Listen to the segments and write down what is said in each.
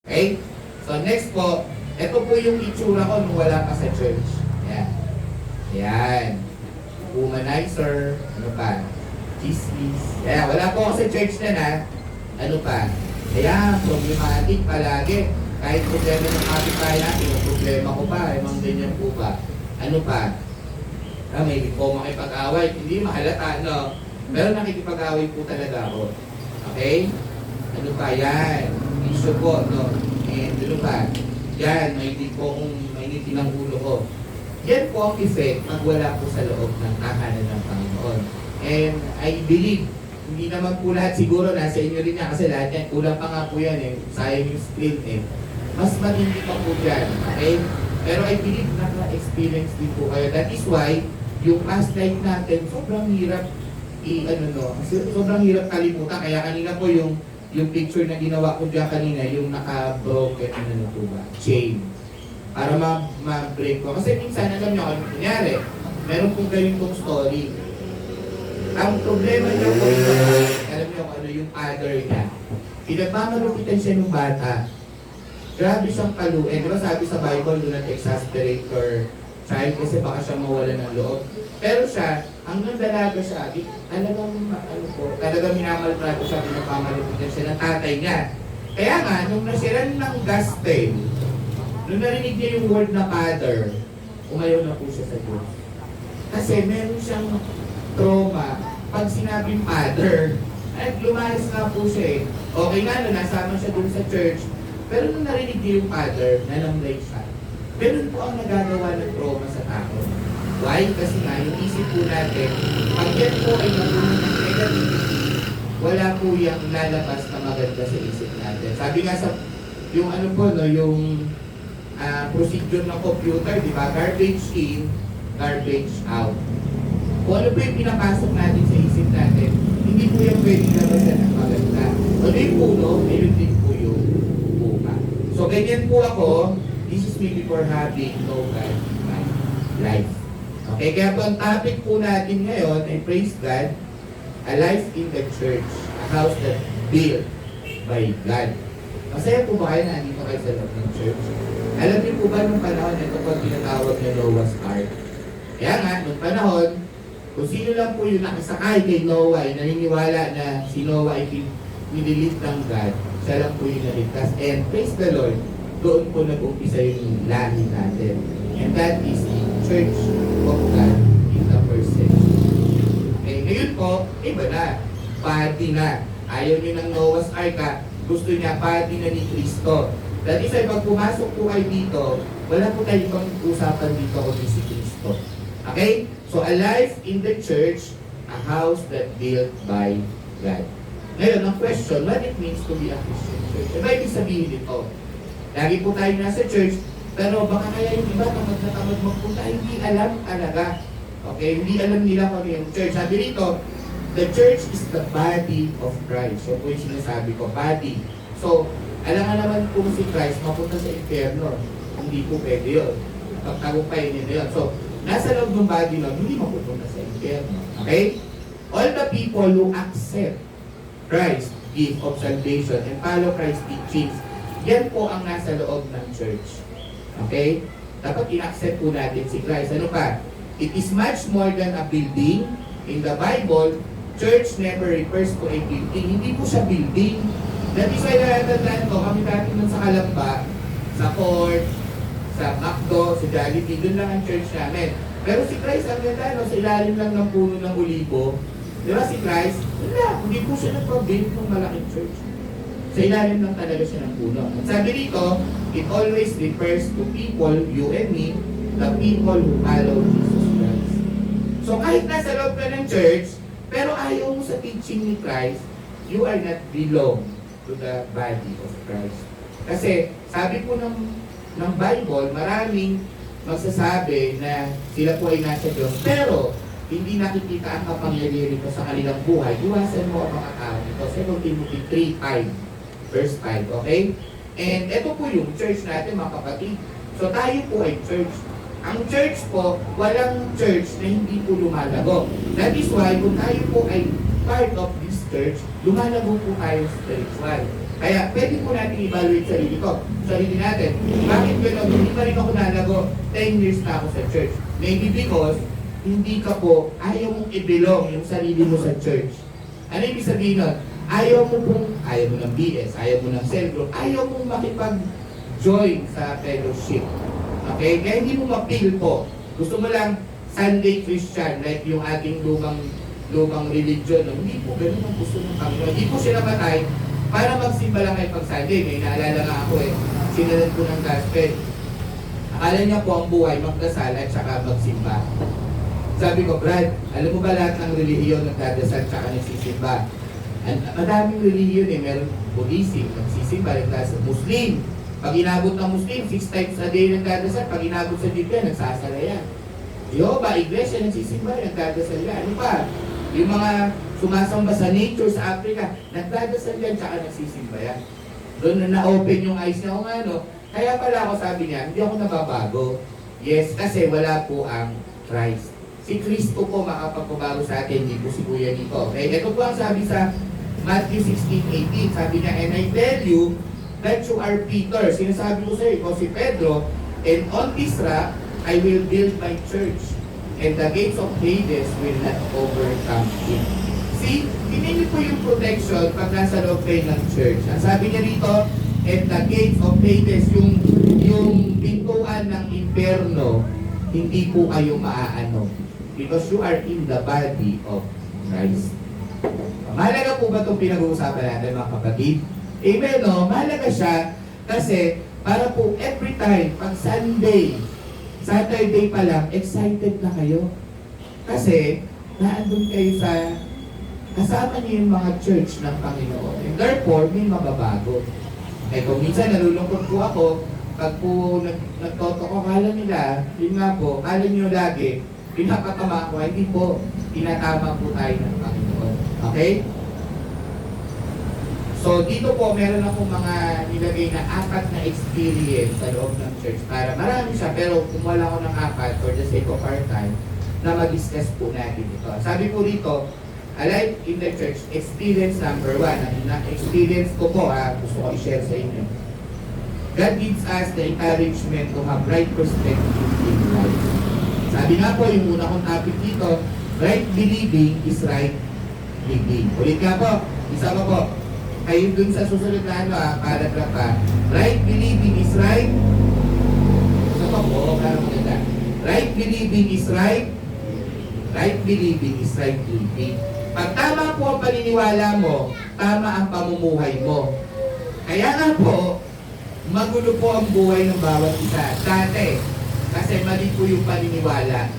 Okay? So next po, ito po yung itsura ko nung wala pa sa church. Ayan. Ayan. Womanizer. Ano pa? Chismis. Ayan, wala po ako sa church na na. Ano pa? Ayan, problematic palagi. Kahit problema ng kapitbahay natin, yung problema ko pa, yung mga ganyan po ba? Ano pa? May po makipag-away. Hindi mahalata, no? Pero nakikipag-away po talaga ako. Okay? Ano pa? Yan. Issue po, no? And ano pa? Yan, may hindi ng ulo ko. Yan po ang effect pag wala po sa loob ng tahanan ng Panginoon. And I believe, hindi naman po lahat siguro nasa inyo rin yan kasi lahat yan, kulang pa nga po yan eh. Sayang yung screen eh. Mas matindi pa po dyan. Okay? Pero I believe naka-experience din po kayo. That is why, yung past life natin, sobrang hirap sobrang hirap kalimutan. Kaya kanina po yung picture na ginawa ko dyan kanina, yung naka-broken, po ba? Chain. Para ma-break ko. Kasi minsan, alam nyo, kunyari, meron pong ganitong story. Ang problema niya po, alam nyo yung father niya. Pinagmamalupitan siya ng bata. Grabe siyang paluin. Di ba sabi sa Bible, do not exasperate your child kasi baka siya mawala ng loob. Pero siya, hanggang dalaga siya, talagang minamaltrato siya, pinagmamalupitan siya ng tatay niya. Kaya nga, nung nasiran ng gospel, nung narinig niya yung word na father, umayaw na po siya sa Diyos. Kasi meron siyang trauma pag sinabing father. At lumayas nga po siya eh. Okay nga, no, nasama siya dun sa church, pero nung narinig niya yung father, nalamlay siya. Ganun po ang nagagawa ng trauma sa tao. Why? Kasi nga, yung isip po natin, pag yan po ay nabuno ng negativity, wala po yung lalabas na maganda sa isip natin. Sabi nga sa, yung yung procedure ng computer, di ba? Garbage in, garbage out. Kung ano po yung pinapasok natin sa isip natin, hindi po yung pwedeng labasan ng maganda. Ano yung puno, mayroon din po yung buka. So, ganyan po ako. This is maybe for having no God in my life. Okay, kaya po ang topic po natin ngayon ay praise God, a life in the church, a house that built by God. Masaya po ba kayo na nandito kayo sa loob ng church? Alam niyo po ba nung panahon, ito po tinatawag na Noah's Ark? Kaya nga, nung panahon, kung sino lang po yung nakasakay kay Noah, ay naniniwala na si Noah ay nililit ng God, siya lang po yung naligtas. And praise the Lord, doon po nag-umpisa yung lahi natin. And that is the Church of God in the first century. Okay, ngayon po, iba na. Party na. Ayaw niyo ng Noah's Ark, gusto niya party na ni Kristo. That is why pag pumasok po kayo dito, wala po tayo pang usapan dito kundi si Kristo. Okay? So, a life in the church, a house that built by God. Ngayon, ang question, what it means to be a Christian church? Ano ibig sabihin nito? Lagi po tayo nasa church, pero baka kaya yung iba, tamad na tamad magpunta, hindi alam talaga. Okay? Hindi alam nila kung ano yung church. Sabi rito, the church is the body of Christ. So, po yung sinasabi ko, body. So, alam nga naman kung si Christ mapunta sa impyerno. Hindi po pwede yun. Pagtagumpay nila yun. So, nasa loob ng body nun, hindi mapupunta sa impyerno. Okay? All the people who accept Christ's gift of salvation and follow Christ's teachings, yan po ang nasa loob ng church. Okay? Dapat in-accept po natin si Christ. Ano pa? It is much more than a building. In the Bible, church never refers to a building. Hindi po siya building. That is why natatandaan ko, kami dati nun sa Kalamba, sa Ford, sa McDo, sa Jollibee, doon lang ang church namin. Pero si Christ, ang ganda, sa ilalim lang ng puno ng olibo. Di ba si Christ? Wala, hindi po siya nag-build ng malaking church. Sa ilalim lang talaga siya ng puno. At sabi dito, it always refers to people, you and me, the people who follow Jesus Christ. So kahit nasa loob ka ng church, pero ayaw mo sa teaching ni Christ, you are not belong to the body of Christ. Kasi sabi po ng Bible, maraming magsasabi na sila po ay nasa Diyos, pero hindi nakikita ang kapangyarihan nito sa kanilang buhay. Iwasan mo ang mga tao nito. 2 Timothy 3:5, verse 5, okay? And ito po yung church natin, mga kapatid. So tayo po ay church. Ang church po, walang church na hindi po lumalago. That is why, kung tayo po ay part of this church, lumalago po tayo spiritual. Kaya pwede po natin evaluate sarili natin. Bakit gano'n? Hindi pa rin ako nalago. 10 years na ako sa church. Maybe because hindi ka po, ayaw mong i-belong yung sarili mo sa church. Ano ibig sabihin nun? Ayaw mo ng BS, ayaw mo ng cell group, ayaw mong makipag-join sa fellowship. Okay? Kaya hindi mo ma-feel po. Gusto mo lang Sunday Christian, like yung ating lumang religion. No? Hindi po, ganun ang gusto ng Panginoon. Hindi po sila matay para magsimba lang kayo pag Sunday. May naalala nga ako sinalan ko ng gospel. Akala niya po ang buhay, magdasal at saka magsimba. Sabi ko, Brad, alam mo ba lahat ng relihiyon nagdadasal at saka nagsisimba? Madaming relihiyon meron Buddhism, nagsisimba, nagdadasal. Muslim, pag inabot ng Muslim, 6 times a day nagdadasal. Pag inabot sa Biblia, nagsasala yan. Jehovah, Iglesia, nagsisimba, nagdadasal yan. Ano pa? Yung mga sumasamba sa nature sa Africa, nagdadasal yan, tsaka nagsisimba yan. Doon na-open yung eyes niya, kung ano. Kaya pala ako sabi niya, hindi ako nababago. Yes, kasi wala po ang Christ. Si Kristo po makapagpabago sa atin, hindi po si Kuya Nico. Okay, ito po ang sabi sa Matthew 16:18. Sabi niya, and I tell you that you are Peter. Sinasabi ko sa iyo, ikaw si Pedro, and on this rock, I will build my church, and the gates of Hades will not overcome it. See, hindi po yung protection pag nasa loob kayo ng church. Ang sabi niya rito, and the gates of Hades, yung pintuan ng impyerno, hindi po kayo maaano. Because you are in the body of Christ. Mahalaga po ba itong pinag-uusapan natin, mga kapatid? Amen, no? Mahalaga siya kasi para po every time, pag Sunday, Saturday pa lang, excited na kayo. Kasi, naandun kayo sa kasama niyo yung mga church ng Panginoon. And therefore, may mababago. Eh kung minsan nalulungkot po ako, pag po nagtotoko, kala nila, yun nga po, kala niyo lagi, pinapatama ko, hindi po, tinatama po tayo ng Panginoon. Okay? So, dito po, meron akong mga nilagay na 4 na experience sa loob ng church. Para marami siya, pero kumuha ako ng 4 for the sake of our time, na mag-discuss po natin ito. Sabi po dito, alive in the church, experience number 1. Na experience ko po, gusto ko i-share sa inyo. God gives us the encouragement to have right perspective in life. Sabi nga po, yung una kong topic dito, right believing is right living. Ulit nga po, isa pa po, kayo dun sa susunod na paragraph right believing is right, isa pa po, para maganda. Right believing is right believing is right living. Pag tama po ang paniniwala mo, tama ang pamumuhay mo. Kaya nga po, magulo po ang buhay ng bawat isa. Dati, kasi mali po yung paniniwala.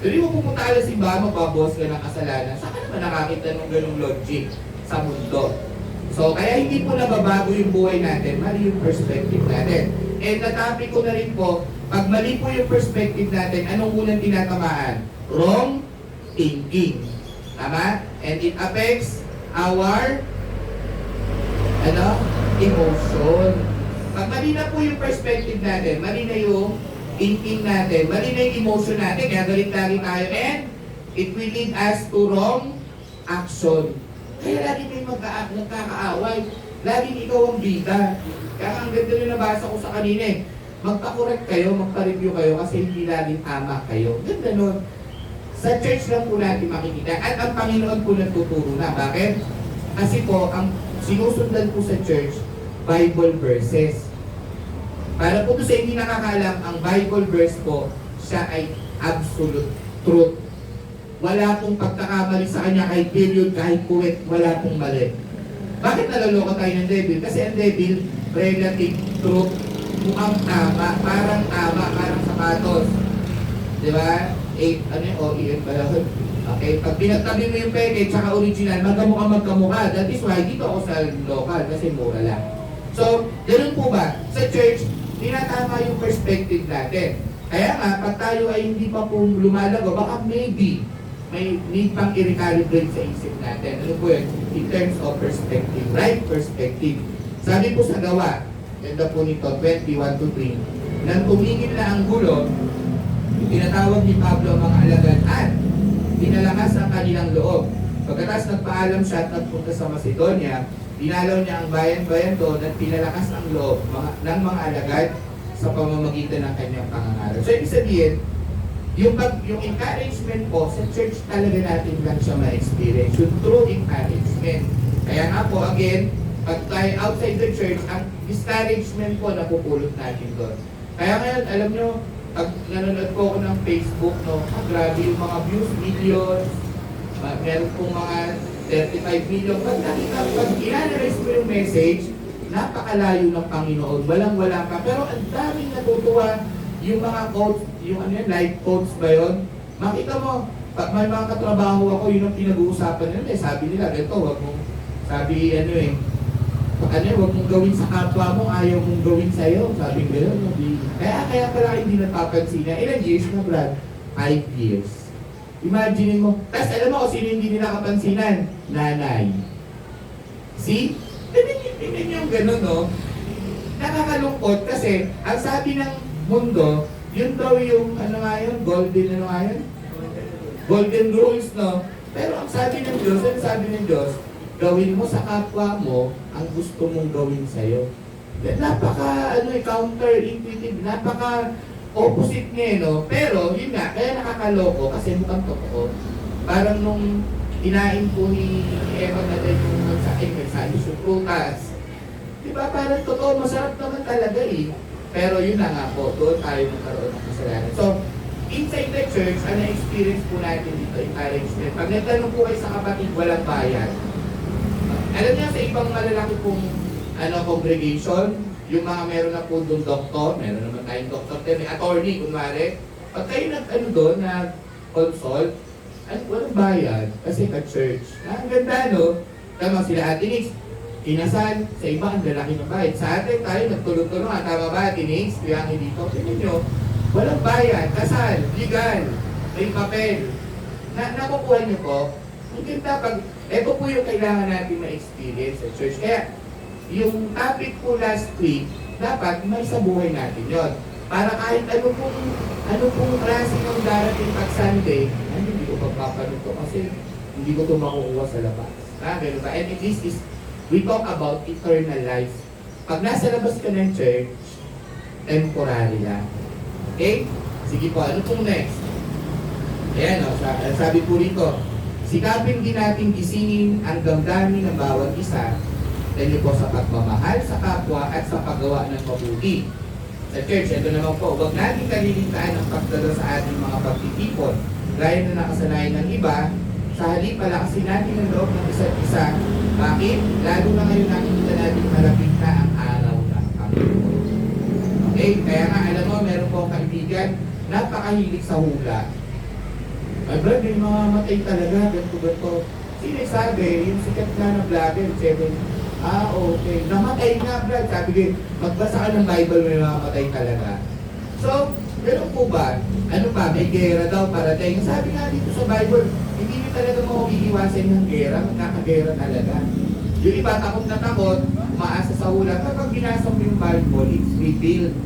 Pero mo pupunta ka sa simbahan, magbabawas ka ng kasalanan. Saan ka naman nakakita ng ganung logic sa mundo? So, kaya hindi po nababago yung buhay natin, mali yung perspective natin. And natapi ko na rin po, pag mali po yung perspective natin, anong unang tinatamaan? Wrong thinking. Tama? And it affects our emotion. Pag mali na po yung perspective natin, mali na yung thinking natin, mali na yung emotion natin, kaya galit lagi tayo, and it will lead us to wrong action. Kaya lagi kayo nagkakaaway. Laging ikaw ang bida. Kaya ang ganda nyo nabasa ko sa kanina magpa-correct kayo, magpa-review kayo kasi hindi laging tama kayo. Ganda nun. Sa church lang po natin makikita. At ang Panginoon po nagtuturo na. Bakit? Kasi po, ang sinusundan po sa church, Bible verses. Para po sa hindi nakakalam, ang Bible verse po, siya ay absolute truth. Wala pong pagkakamali sa kanya kahit period, kahit puwet, wala pong mali. Bakit naloloko tayo ng devil? Kasi ang devil, relative truth, mukhang tama, parang sapatos. Di ba? OEM pala. Okay, pag pinagtabi mo yung package tsaka original, magkamukha. That is why dito ako sa local kasi mura lang. So, ganun po ba? Sa church, tinatama yung perspective natin. Kaya nga, pag tayo ay hindi pa po lumalago, baka maybe may need pang i-recalibrate sa isip natin. Ano po yun? In terms of perspective. Right perspective. Sabi po sa gawa, ganda po nito, 21-3, nang tumingin na ang gulo, tinatawag ni Pablo ang mga alagad at dinalakas ang kanilang loob. Pagkatapos nagpaalam siya at nagpunta sa Macedonia, dinalaw niya ang bayan-bayan doon at pinalakas ang loob ng mga alagad sa pamamagitan ng kanyang pangangaral. So, ibig sabihin, yung encouragement po, sa church talaga natin lang siya ma-experience. Yung true encouragement. Kaya nga po, again, pag tayo outside the church, ang discouragement po napupulot natin doon. Kaya ngayon, alam nyo, pag nanonood po ako ng Facebook, no, grabe yung mga views, millions, meron pong mga 35 million. Pag i-analyze mo yung message, napakalayo ng Panginoon, walang-wala pa. Pero ang daming natutuwa yung mga quotes, yung ano yan, live quotes ba yun? Makita mo, pag may mga katrabaho ako, yun ang pinag-uusapan nila. Eh, sabi nila, ganito, wag mong, sabi ano eh, wag mong gawin sa kapwa mo, ayaw mong gawin sa'yo. Sabi gano'n, kaya pala hindi napapansin niya. Ilang years na, Brad? 5 years. Imagine mo. Tapos alam mo kung sino hindi nila kapansinan? Nanay. See? Tingnan yung gano'n, no? Nakakalungkot kasi ang sabi ng mundo, yun daw yung, ano nga yun? Golden rules, no? Pero ang sabi ng Diyos, gawin mo sa kapwa mo ang gusto mong gawin sa'yo. Counterintuitive, opposite niya, no? Pero, yun nga, kaya nakakaloko kasi mukhang totoo. Parang nung kinain po ni Eva na dahil yung magsalis yung prutas. Diba, parang totoo, masarap naman talaga eh. Pero yun na nga po, doon tayo magkaroon ng kasalanan. So, inside the church, ano experience po natin dito, encouragement. Pag nagtanong po kayo sa kapatid, walang bayad. Alam niyo sa ibang malalaki pong congregation, yung mga meron na po doon doktor, meron naman tayong doktor, may attorney, kunwari. Pag kayo doon, nag-consult, walang bayad kasi ka-church. Ang ganda, no? Tama sila Ate Nix, kinasal, sa iba ang lalaki ng bayad. Sa atin tayo, nagtulong-tulong, tama ba Ate Nix? Kaya dito, tingnan nyo, walang bayad, kasal, legal, may papel. Nakukuha nyo po, ang ganda pag, ito po yung kailangan natin ma-experience sa church. Kaya, yung topic po last week, dapat may sa buhay natin yon. Para kahit ano pong klase ng darating pag Sunday, hindi ko pagpapalit to kasi hindi ko ito makukuha sa labas. Ganun ba? And this is, we talk about eternal life. Pag nasa labas ka ng church, temporary lang. Okay? Sige po, ano pong next? Ayan, sabi po rito, sikapin din natin gisingin ang damdamin ng bawat isa dahil po sa pagmamahal sa kapwa at sa paggawa ng mabuti. Sa church, ito naman po, huwag natin kaliligtaan ang pagdalo sa ating mga pagtitipon. Gaya na nakasanayan ng iba, sa halip palakasin natin ang loob ng isa't isa. Bakit? Lalo na ngayon nakikita natin malapit na ang araw ng Panginoon. Okay? Kaya nga, alam mo, meron po kaibigan, napakahilig sa hula. My brother, may mga matay talaga, ganito. Sino sabi, yung sikat na vlogger, 7, okay. Namatay nga, Brad. Sabi ko, magbasa ka ng Bible, may mamatay talaga. So, gano'n po ba? Ano ba? May gera daw parating. Sabi nga dito sa Bible, hindi nyo talaga mauiiwasan yung gera, magkakagera talaga. Yung iba, takot na takot, umaasa sa hula. Kapag binasa mo yung Bible, it's revealed.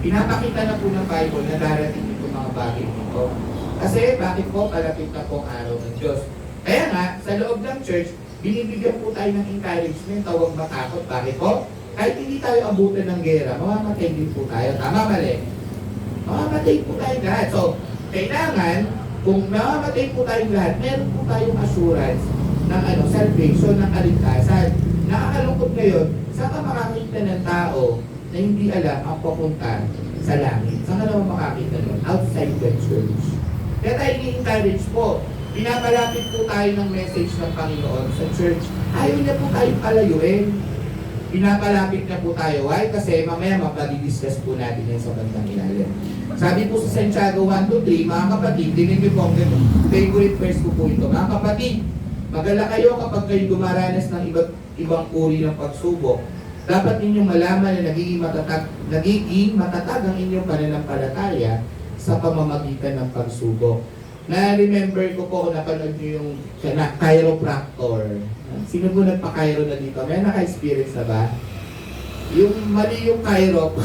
Pinapakita na po ng Bible na darating itong mga bagay dito. Kasi, bakit po? Palapit na po ang araw ng Diyos. Kaya nga, sa loob ng church, binibigyan po tayo ng encouragement, tawag matakot. Bakit po? Kahit hindi tayo abutan ng gera, mamamatay din po tayo. Tama, mali? Mamamatay po tayo lahat. So, kailangan, kung mamamatay po tayong lahat, meron po tayong assurance ng salvation, ng kaligtasan. Nakakalungkot ngayon, saan ka makakita ng tao na hindi alam ang papunta sa langit? Saan ka naman makakita nun? Outside the church. Kaya tayo i-encourage po. Pinapalapit po tayo ng message ng Panginoon sa church. Ayaw niya po tayong palayuin. Pinapalapit na po tayo. Why? Kasi mamaya mapag-discuss po natin yan sa bandang ilalim. Sabi po sa Santiago 1-3, mga kapatid, dinig niyo po ang favorite verse ko po ito. Mga kapatid, magala kayo kapag kayo dumaranas ng ibang uri ng pagsubok. Dapat ninyong malaman na nagiging matatag ang inyong pananampalataya sa pamamagitan ng pagsubok. Na-remember ko po kung napanood nyo yung chiropractor. Sino po nagpa-chiro na dito? May naka-experience na ba? Yung mali yung chiro,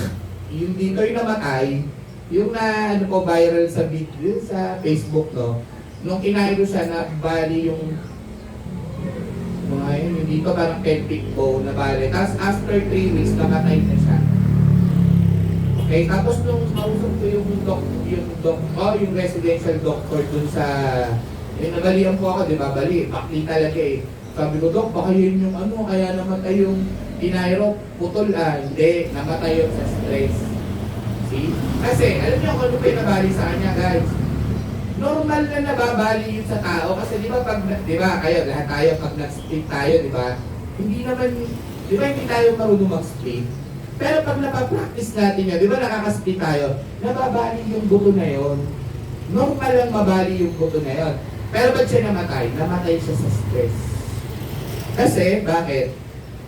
yung dito yung namatay, yung viral sa video, sa Facebook, no? Nung kinairo siya na bali yung mga yung dito, parang pelvic bone na bale. Tapos after 3 weeks, namatay na siya. Okay, tapos nung kausap ko yung residential doctor dun sa, nabalian po ako, di ba, bali, bakli talaga eh. Sabi ko, Dok, baka yun yung ano, kaya namatay yung pinairo, putol hindi, namatay yun sa stress. See? Kasi, alam niyo kung ano pa yung nabali sa kanya, guys. Normal na nababali yun sa tao, kasi di ba, kayo, lahat tayo, pag nag-split tayo, di ba, hindi naman, di ba, hindi tayo marunong mag-split. Pero pag napapractice natin yun, di ba nakaka-split tayo, nababali yung buto na yun. Normal lang mabali yung buto na yun. Pero ba't siya namatay? Namatay siya sa stress. Kasi, bakit?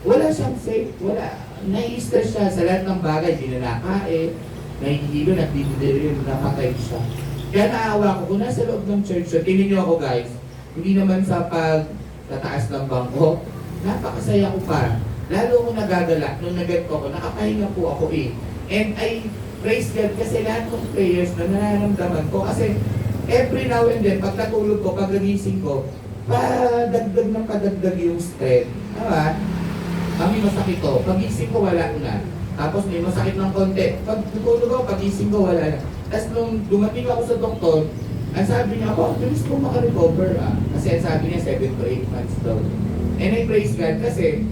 Wala siyang safe, wala. Nai-stress siya sa lahat ng bagay, di na nakain, nahihilo, nagdididirin, namatay siya. Kaya naawa ko, kung nasa loob ng church, so tingin niyo ako guys, hindi naman sa pagtataas ng bangko, napakasaya ko pa. Lalo akong nagagala, nung nag-get ko, nakapahinga po ako eh. And I praise God kasi lahat ng prayers na nararamdaman ko, kasi every now and then, pag natulog ko, pag nagising ko, padagdag yung strength. Diba? Kami masakit ko. Pag-ising ko, wala na. Tapos may masakit ng konti. Pag natulog ako, pag-ising ko, wala na. Tapos nung dumating ako sa doktor, ang sabi niya, bilis mo makarecover Kasi ang sabi niya, 7 to 8 months daw. And I praise God kasi,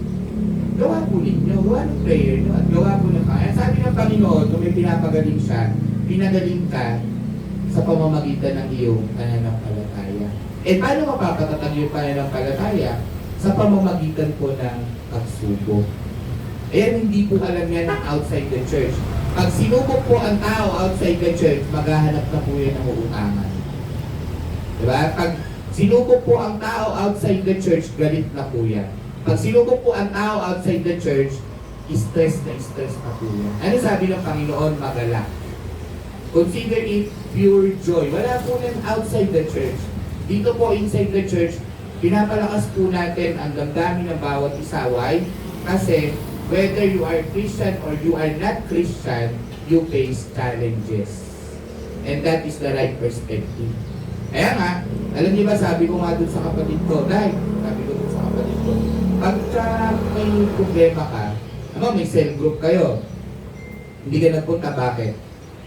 gawa po ninyo, gawa ng prayer nyo, at gawa po ng kaya. Sabi ng Panginoon, kung may pinapagaling siya, pinagaling ka sa pamamagitan ng iyong pananampalataya. Eh, paano mapapatatag yung pananampalataya? Sa pamamagitan po ng pagsubok. Ayan, hindi po alam yan ng outside the church. Pag sinubok po ang tao outside the church, maghahanap na po yan ng uutangan. Diba? Pag sinubok po ang tao outside the church, galit na po yan. Pag sinubok po ang tao outside the church, stress na po yan. Ano sabi ng Panginoon? Magalak. Consider it pure joy. Wala po yan outside the church. Dito po inside the church, pinapalakas po natin ang damdamin ng bawat isa. Why? Kasi whether you are Christian or you are not Christian, you face challenges. And that is the right perspective. Kaya nga, alam niyo ba, sabi ko nga dun sa kapatid ko, sabi ko dun sa kapatid ko, pagka may problema ka, may cell group kayo, hindi ka nagpunta, bakit?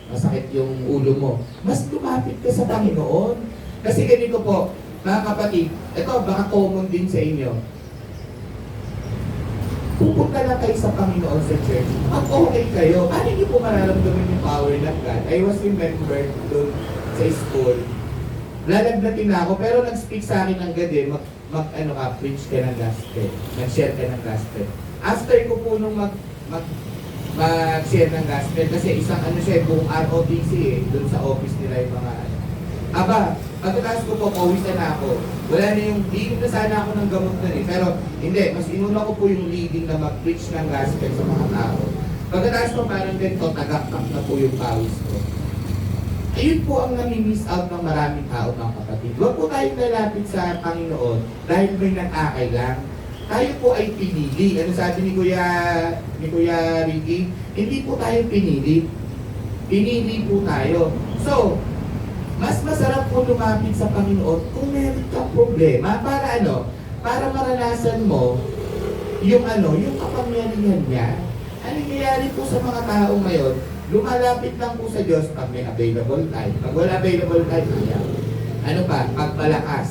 Masakit yung ulo mo. Mas lumapit ka sa Panginoon. Kasi ganito po, mga kapatid, ito baka common din sa inyo. Pupunta lang kayo sa Panginoon sa church, pag okay kayo, paano niyo po mararamdaman yung power ng God? I was remembered doon sa school. Lalagnatin na ako, pero nag-speak sa akin ng God preach ka ng gospel. Nag-share ka ng gospel. After ko po nung mag-share ng gospel, kasi isang buong ROTC doon sa office nila yung mga pagkatapos ko po, pawisan na ako. Wala na yung, leading na sana ako ng gamot na pero hindi, mas inuna ko po yung leading na mag-preach ng gospel sa mga tao. Pagkatapos ko parang ganito, tagakak na po yung pawis ko. Ayun po ang nami-miss out ng maraming tao, mga kapatid. Huwag po tayong lalapit sa Panginoon dahil may nag-akay lang. Tayo po ay pinili. Ano sabi ni Kuya Ricky? Hindi po tayo pinili. Pinili po tayo. So, mas masarap po lumapit sa Panginoon kung meron kang problema. Para Para maranasan mo yung kapangyarihan niya. Ano nangyayari po sa mga tao ngayon? Lumalapit lang po sa Diyos pag may available time. Pag wala available time, pagpalakas.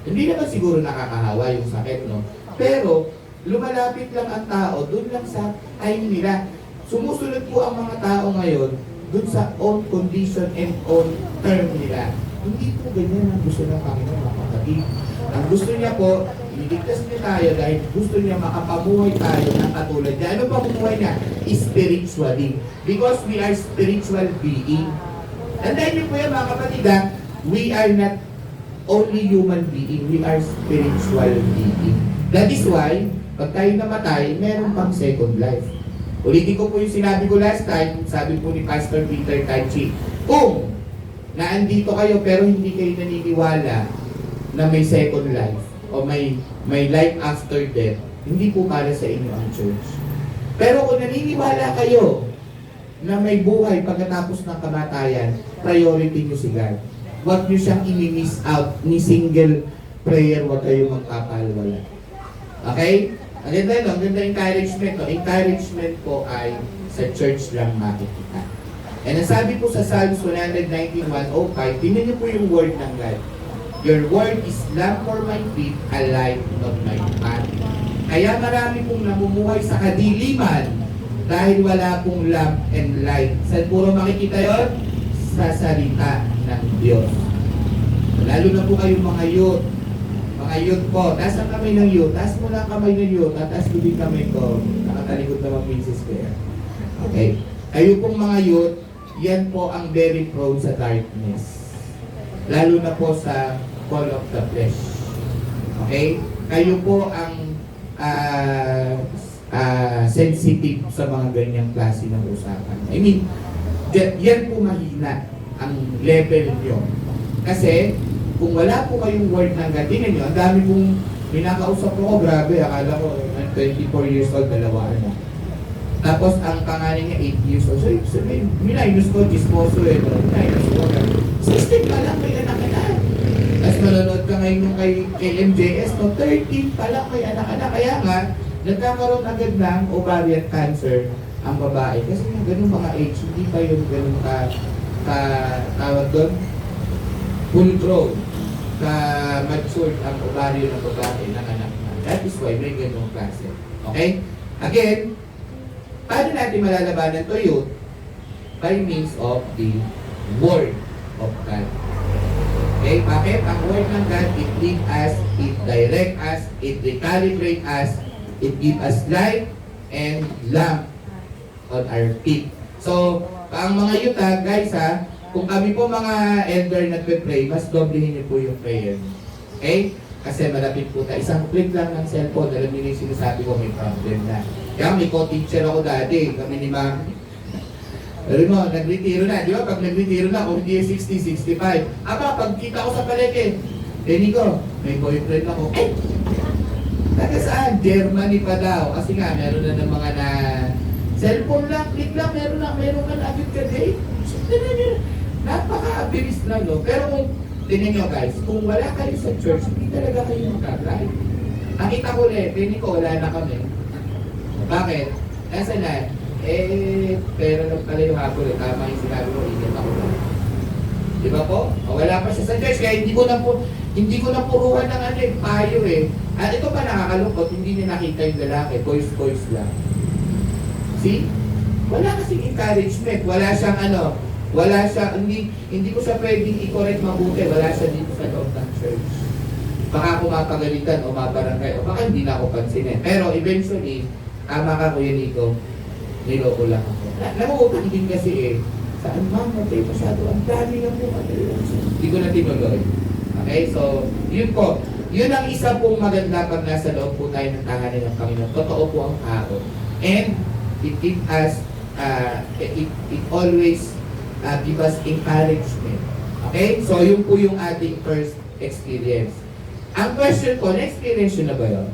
Hindi naman siguro nakakahawa yung sakit, no? Pero, lumalapit lang ang tao dun lang sa time nila. Sumusunod po ang mga tao ngayon dun sa own condition and own term nila. Hindi po ganyan ang gusto ng Panginoon, mga kapatid. Ang gusto niya po, iligtas niya tayo dahil gusto niya makapamuhay tayo ng katulad niya. Ano pamuhay niya? Spiritually. Because we are spiritual being. Tandaan niyo po yan, mga kapatid, we are not only human being, we are spiritual being. That is why, pag tayo namatay, meron pang second life. Ulitin ko po yung sinabi ko last time, sabi po ni Pastor Peter Tachi, kung naandito kayo pero hindi kayo naniniwala na may second life o may life after death, hindi po para sa inyo ang church. Pero kung naniniwala kayo na may buhay pagkatapos ng kamatayan, priority nyo si God. Huwag nyo siyang i-miss out ni single prayer, huwag kayong magpapalwala. Okay? Ang ganda no? Ang ganda encouragement. No? Encouragement po ay sa church lang makikita. And ang sabi po sa Psalms 119:105, tingnan niyo po yung word ng God. Your word is lamp for my feet, a light of my path. Kaya marami pong namumuhay sa kadiliman dahil wala pong lamp and light. Saan puro makikita yon? Sa salita ng Diyos. Lalo na po kayong mga youth. Mga youth po, taas ang kamay ng youth. Taas mo lang kamay ng youth. Taas ko din kamay ko. Nakatalikod naman Princess Claire. Okay. Kayo pong mga youth, yan po ang very prone sa darkness. Lalo na po sa call of the flesh. Okay? Kayo po ang sensitive sa mga ganyang klase ng usapan. I mean, yan po mahina ang level nyo. Kasi, kung wala po kayong word ng God, tingnan nyo, ang dami pong pinakausap ko, grabe, akala ko, 24 years old, dalawa na. Tapos, ang pangalan niya, 8 years old. So, sabihin, minus ko, chismoso eh, minus ko. 16 pa lang, may anak na. Tapos, manonood ka ngayon nung kay MJS, no, 13 pa lang, may anak na. Kaya nga, nagkakaroon agad ng ovarian cancer ang babae. Kasi yung ganun mga age, hindi pa yung ganun tawag doon, full grown, matured ang ovaryo ng babae ng anak na. That is why may ganung klase. Okay? Again, paano natin malalabanan to yun? By means of the Word of God. Okay? Bakit? Ang Word ng God, it lead us, it direct us, it recalibrate us, it give us light and lamp on our feet. So, ang mga yuta, guys ha, kung kami po mga elder nagpe-pray, mas doblehin niyo po yung prayer. Okay? Kasi malapit po tayo. Isang click lang ng cellphone, alam niyo yung sinasabi ko, may problem na. Kaya may co-teacher ako dati, kami ni Ma'am. Alam mo, nag-retiro na. Di ba? Pag nag-retiro na, kung hindi 60, 65. Aba, pag kita ko sa palete, Nico, may boyfriend ako. Eh! Taga saan? Germany pa daw. Kasi nga, meron na ng mga na cellphone lang, click lang, meron ka na agad ka date. Napaka-abilis lang, no? Pero kung, tingnan nyo guys, kung wala kayo sa church, hindi talaga kayo magkakay. Nakita ko ulit, tingnan ko, wala na kami. Bakit? Nasa na, pero lang pala yung hapon, tama yung sinabi ko, ingat ako na. Di ba po? O, wala pa siya sa church, kaya hindi ko na puruhan ng payo eh. At ito pa nakakalungkot, hindi niya nakita yung lalaki, boys lang. See? Wala kasing encouragement, wala siya, hindi ko siya pwedeng i-correct mabuti, wala siya dito sa loob ng church. Baka ako mapagalitan o mabarangay, o baka hindi na ako pansinin. Pero eventually, tama ka Kuya Nico, niloko lang ako. Nakuutang din kasi saan ma'am, matay masyado, ang dami na po, hindi ko na tinuloy. Okay, so, yun po. Yun ang isa pong maganda pag nasa loob po tayo ng tahanan ng Panginoon. Totoo po ang tao. And, it gives us, it always give us encouragement. Okay? So, yun po yung ating first experience. Ang question ko, na-experience yun na ba yun?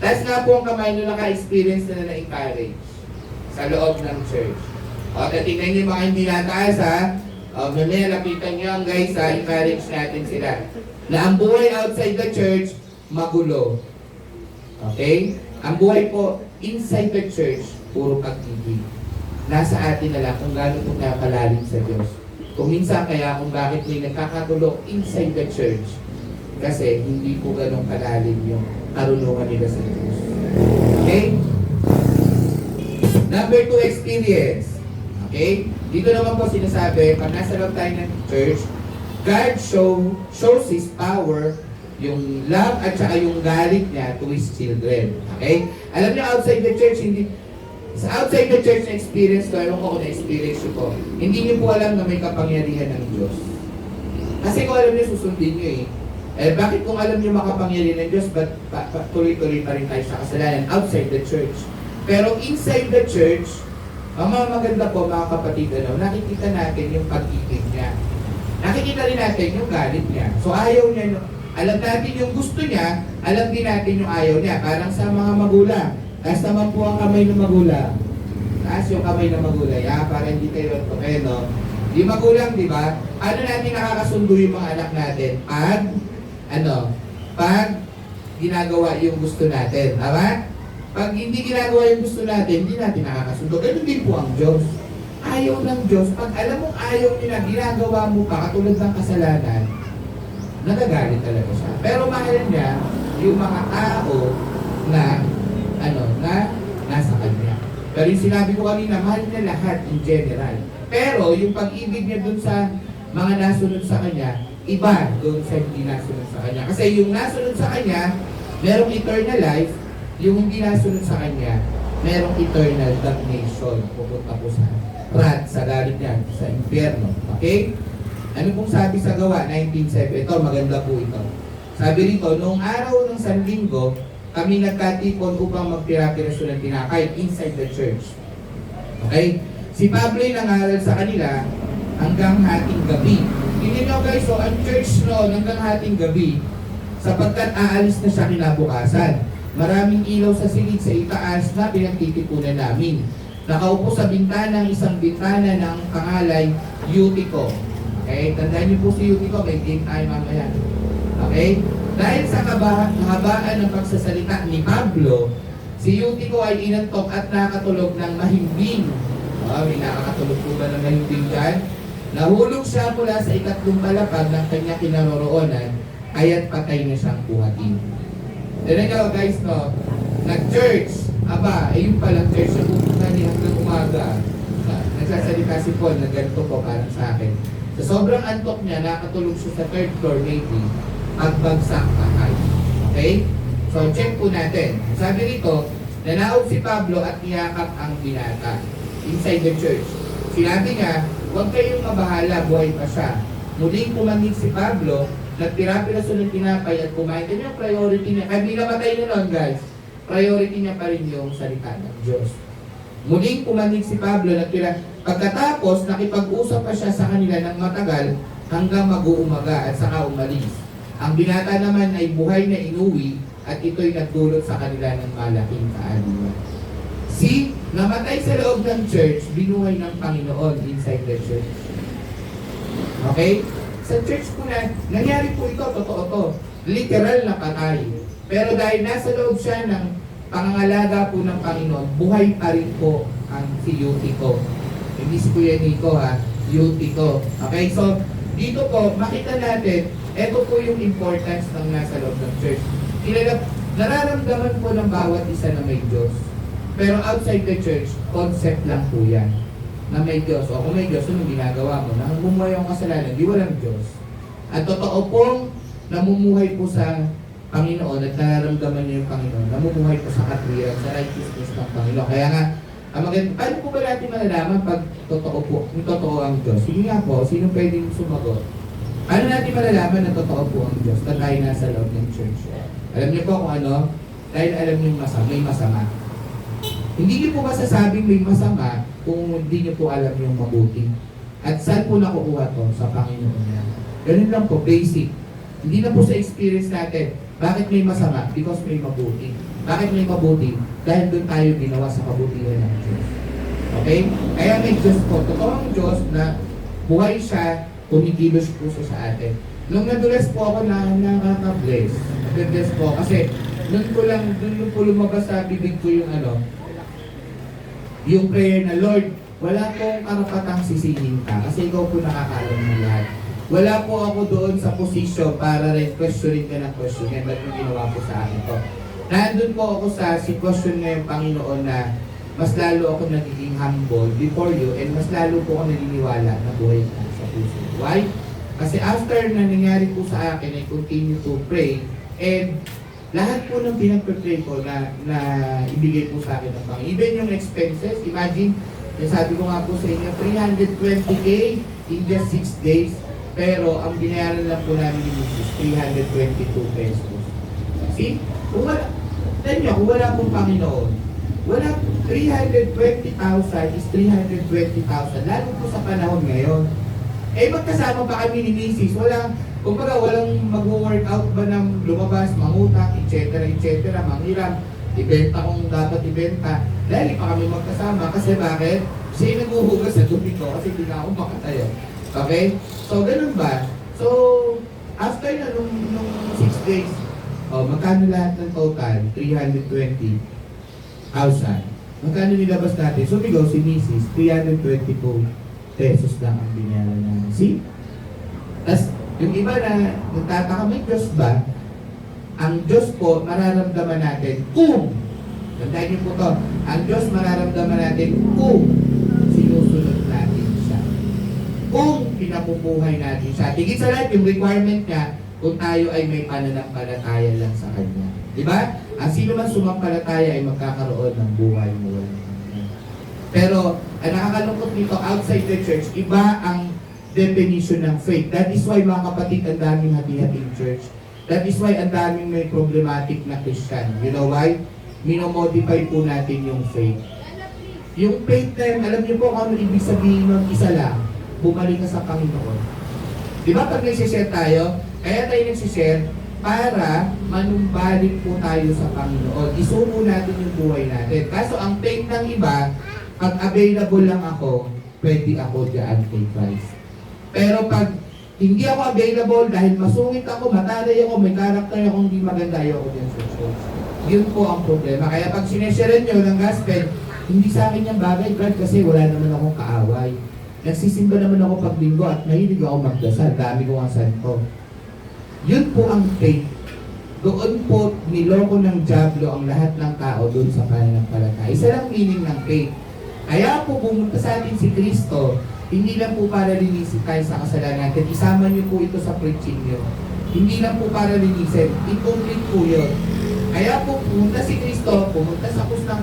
Taas nga po ang kamay nyo naka-experience na na-encourage sa loob ng church. O, tingnan nyo mga hindi nataas ha. O, mamaya lapitan nyo ang guys ha, encourage natin sila. Na ang buhay outside the church, magulo. Okay? Ang buhay po inside the church, puro pag-ibig. Nasa atin na lang kung gano'n po nakakalalim sa Diyos. Kung minsan kaya kung bakit may nagkakagulo inside the church, kasi hindi po gano'ng kalalim yung karunungan nila sa Diyos. Okay? Number 2, experience. Okay? Dito naman po sinasabi, pag nasa loob tayo ng church, God shows His power, yung love at saka yung galit niya to His children. Okay? Alam niyo, outside the church, sa outside the church na experience ko, ewan ko kung na-experience ko po, hindi niyo po alam na may kapangyarihan ng Diyos. Kasi kung alam niyo, susundin niyo bakit kung alam niyo makapangyarihan ng Diyos, ba't tuloy-tuloy pa rin tayo sa kasalanan outside the church? Pero inside the church, ang mga maganda po, mga kapatid, nakikita natin yung pag-ibig niya. Nakikita rin natin yung galit niya. So ayaw niya, alam natin yung gusto niya, alam din natin yung ayaw niya. Parang sa mga magulang. Taas naman po ang kamay ng magulang. Taas yung kamay ng magulang. Para hindi kayo no? Di magulang, di ba? Ano natin nakakasundo yung mga anak natin? Pag ginagawa yung gusto natin. Tama? Pag hindi ginagawa yung gusto natin, hindi natin nakakasundo. Ganun din po ang Diyos. Ayaw ng Diyos. Pag alam mong ayaw nila, ginagawa mo pa, katulad ng kasalanan, nagagalit talaga siya. Pero mahal niya yung mga tao na, na nasa kanya. Pero yung sinabi ko kanina, mahal niya lahat in general. Pero yung pag-ibig niya dun sa mga nasunod sa kanya, iba dun sa hindi nasunod sa kanya. Kasi yung nasunod sa kanya, merong eternal life. Yung hindi nasunod sa kanya, merong eternal damnation. Pupunta po sa wrath, sa galit niya, sa impyerno. Okay? Ano pong sabi sa Gawa 19:7? Ito, maganda po ito. Sabi rito, noong araw ng Sanlinggo, kami nagkatipon upang magpira-piraso ng tinapay inside the church. Okay? Si Pablo ay nangaral sa kanila hanggang hating gabi. Tingnan nyo guys, so ang church noon hanggang hating gabi, sapagkat aalis na siya kinabukasan. Maraming ilaw sa silid sa itaas na pinagtitipunan namin. Nakaupo sa bintana ng isang bintana ng pangalay, Eutico. Okay? Tandaan niyo po si Eutico, may game tayo mamaya. Okay? Dahil sa kahabaan ng pagsasalita ni Pablo, si Eutico ay inantok at nakatulog ng mahimbing. May nakakatulog po ba ng mahimbing dyan? Nahulog siya mula sa ikatlong palapag ng kanya kinaroroonan, kaya't patay na siyang buhatin. Then ikaw guys, no, nag-church, yung palang church na pupunta niya hanggang umaga. Nagsasalita si Paul na ganito po parang sa akin. Sa sobrang antok niya, nakatulog siya sa third floor maybe, pagbagsak patay. Okay? So check po natin. Sabi rito, nanaog si Pablo at niyakap ang binata inside the church. Sinabi niya, huwag kayong mabahala, buhay pa siya. Muling pumanig si Pablo, nagtira-piraso ng tinapay at kumain. Ito yung priority niya. Kahit hindi namatay na nun, guys, priority niya pa rin yung salita ng Diyos. Muling pumanig si Pablo, pagkatapos, nakipag-usap pa siya sa kanila ng matagal hanggang mag-uumaga at saka umalis. Ang binata naman ay buhay na inuwi at ito'y nagdulot sa kanila ng malaking kaaliwan. See, namatay sa loob ng church, binuhay ng Panginoon inside the church. Okay? Sa church po nangyari po ito, totoo to. Literal na patay. Pero dahil nasa loob siya ng pangangalaga po ng Panginoon, buhay pa rin po ang si Eutico. Hindi si Kuya Nico Eutico. Okay, so dito po, makita natin, ito po yung importance ng nasa loob ng church. Nararamdaman po ng bawat isa na may Diyos. Pero outside the church, concept lang po yan. Na may Diyos. O kung may Diyos, anong ginagawa mo? Nang bumuhay ang kasalanan, di walang Diyos. At totoo pong namumuhay po sa Panginoon at nararamdaman niyo yung Panginoon. Namumuhay po sa katwiran, sa righteousness ng Panginoon. Kaya nga, paano po ba natin malalaman pag totoo po, kung totoo ang Diyos? Sige nga po, sino pwedeng sumagot? Paano natin malalaman na totoo po ang Diyos na tayo nasa loob ng church? Alam niyo po kung ano? Dahil alam niyo may masama. Hindi niyo po masasabing may masama kung hindi niyo po alam yung mabuti. At saan po nakukuha to? Sa Panginoon niya. Ganun lang po, basic. Hindi na po sa experience natin. Bakit may masama? Because may mabuti. Bakit may mabuti? Dahil doon tayo ginawa sa kabutihan ng Diyos. Okay? Kaya may Diyos po. Totoo ang Diyos na buhay siya, kumikilos po siya sa atin. Nung nadulas po ako na nakaka-bless. Nadulas po kasi doon po lumabas sa bibig ko yung prayer na, Lord, wala pong karapatang sisihin ka kasi ikaw po nakakaalam ng lahat. Wala po ako doon sa posisyon para rin questionin ka ng questionin. Ba't yung ginawa po sa akin to? Nandun po ako sa sitwasyon ngayon, Panginoon, na mas lalo ako nagiging humble before you and mas lalo po ako naniniwala na buhay ka sa puso. Why? Kasi after na nangyari po sa akin, I continue to pray and lahat po ng pinag-pray ko na ibigay po sa akin ng Panginoon. Even yung expenses, imagine, sabi ko nga po sa inyo, 320K in just 6 days. Pero ang binayaran lang po namin ni Mrs. 322 pesos. See? Kung wala pong Panginoon, wala 320,000 is 320,000. Lalo po sa panahon ngayon. Magkasama pa kami ni Mrs. Walang mag-workout ba ng lumabas, mangutang, etc. Manghiram, ibenta kung dapat ibenta. Dahil pa kami magkasama. Kasi bakit? Siya naghuhugas sa tubig ko kasi hindi na ako makatayo. Okay? So, ganun ba? So, after na nung 6 days, O, magkano lahat ng total? 320,000. Magkano nilabas natin? Sumigaw si Mrs. 322 pesos lang ang binayaran namin. See? Tapos, yung iba na nagtataka, may Diyos ba? Ang Diyos po, mararamdaman natin kung, tandaan niyo po to, ang Diyos mararamdaman natin kung sinusunod natin siya. Kung pinapupuhay natin siya. Tigit sa lahat, yung requirement niya, kung tayo ay may pananampalataya lang sa Kanya. Di ba? Ang sino man sumampalataya ay magkakaroon ng buhay mo. Pero, ang nakakalungkot dito, outside the church, iba ang definition ng faith. That is why, mga kapatid, ang daming hati-hating church. That is why, ang daming may problematic na Christian. You know why? Minomodify po natin yung faith. Yung faith na yun, alam niyo po kung ano ibig sabihin ng isa lang, bumalik ka sa Panginoon. Di ba pag nagsishare tayo, kaya tayo nagsishare para manumbalik po tayo sa Panginoon. Isumo natin yung buhay natin. Kaso ang faith ng iba, pag available lang ako, pwede ako dyan kay Christ. Pero pag hindi ako available dahil masungit ako, matalay ako, may karakter ako, hindi maganda ako dyan sa church. Yun po ang problema. Kaya pag sineshare nyo ng gospel, hindi sa akin yung bagay, God, kasi wala naman akong kaaway. Nagsisimba naman ako pag linggo at mahilig ako magdasal. Dami ko ang santo. Yun po ang faith. Doon po niloko ng diablo ang lahat ng tao doon sa pananampalataya. Isa lang meaning ng faith. Kaya po pumunta sa atin si Kristo, hindi lang po para linisin tayo sa kasalanan natin. Isama niyo po ito sa preaching niyo. Hindi lang po para linisin. Incomplete po yun. Kaya po pumunta si Kristo, pumunta sa krus ng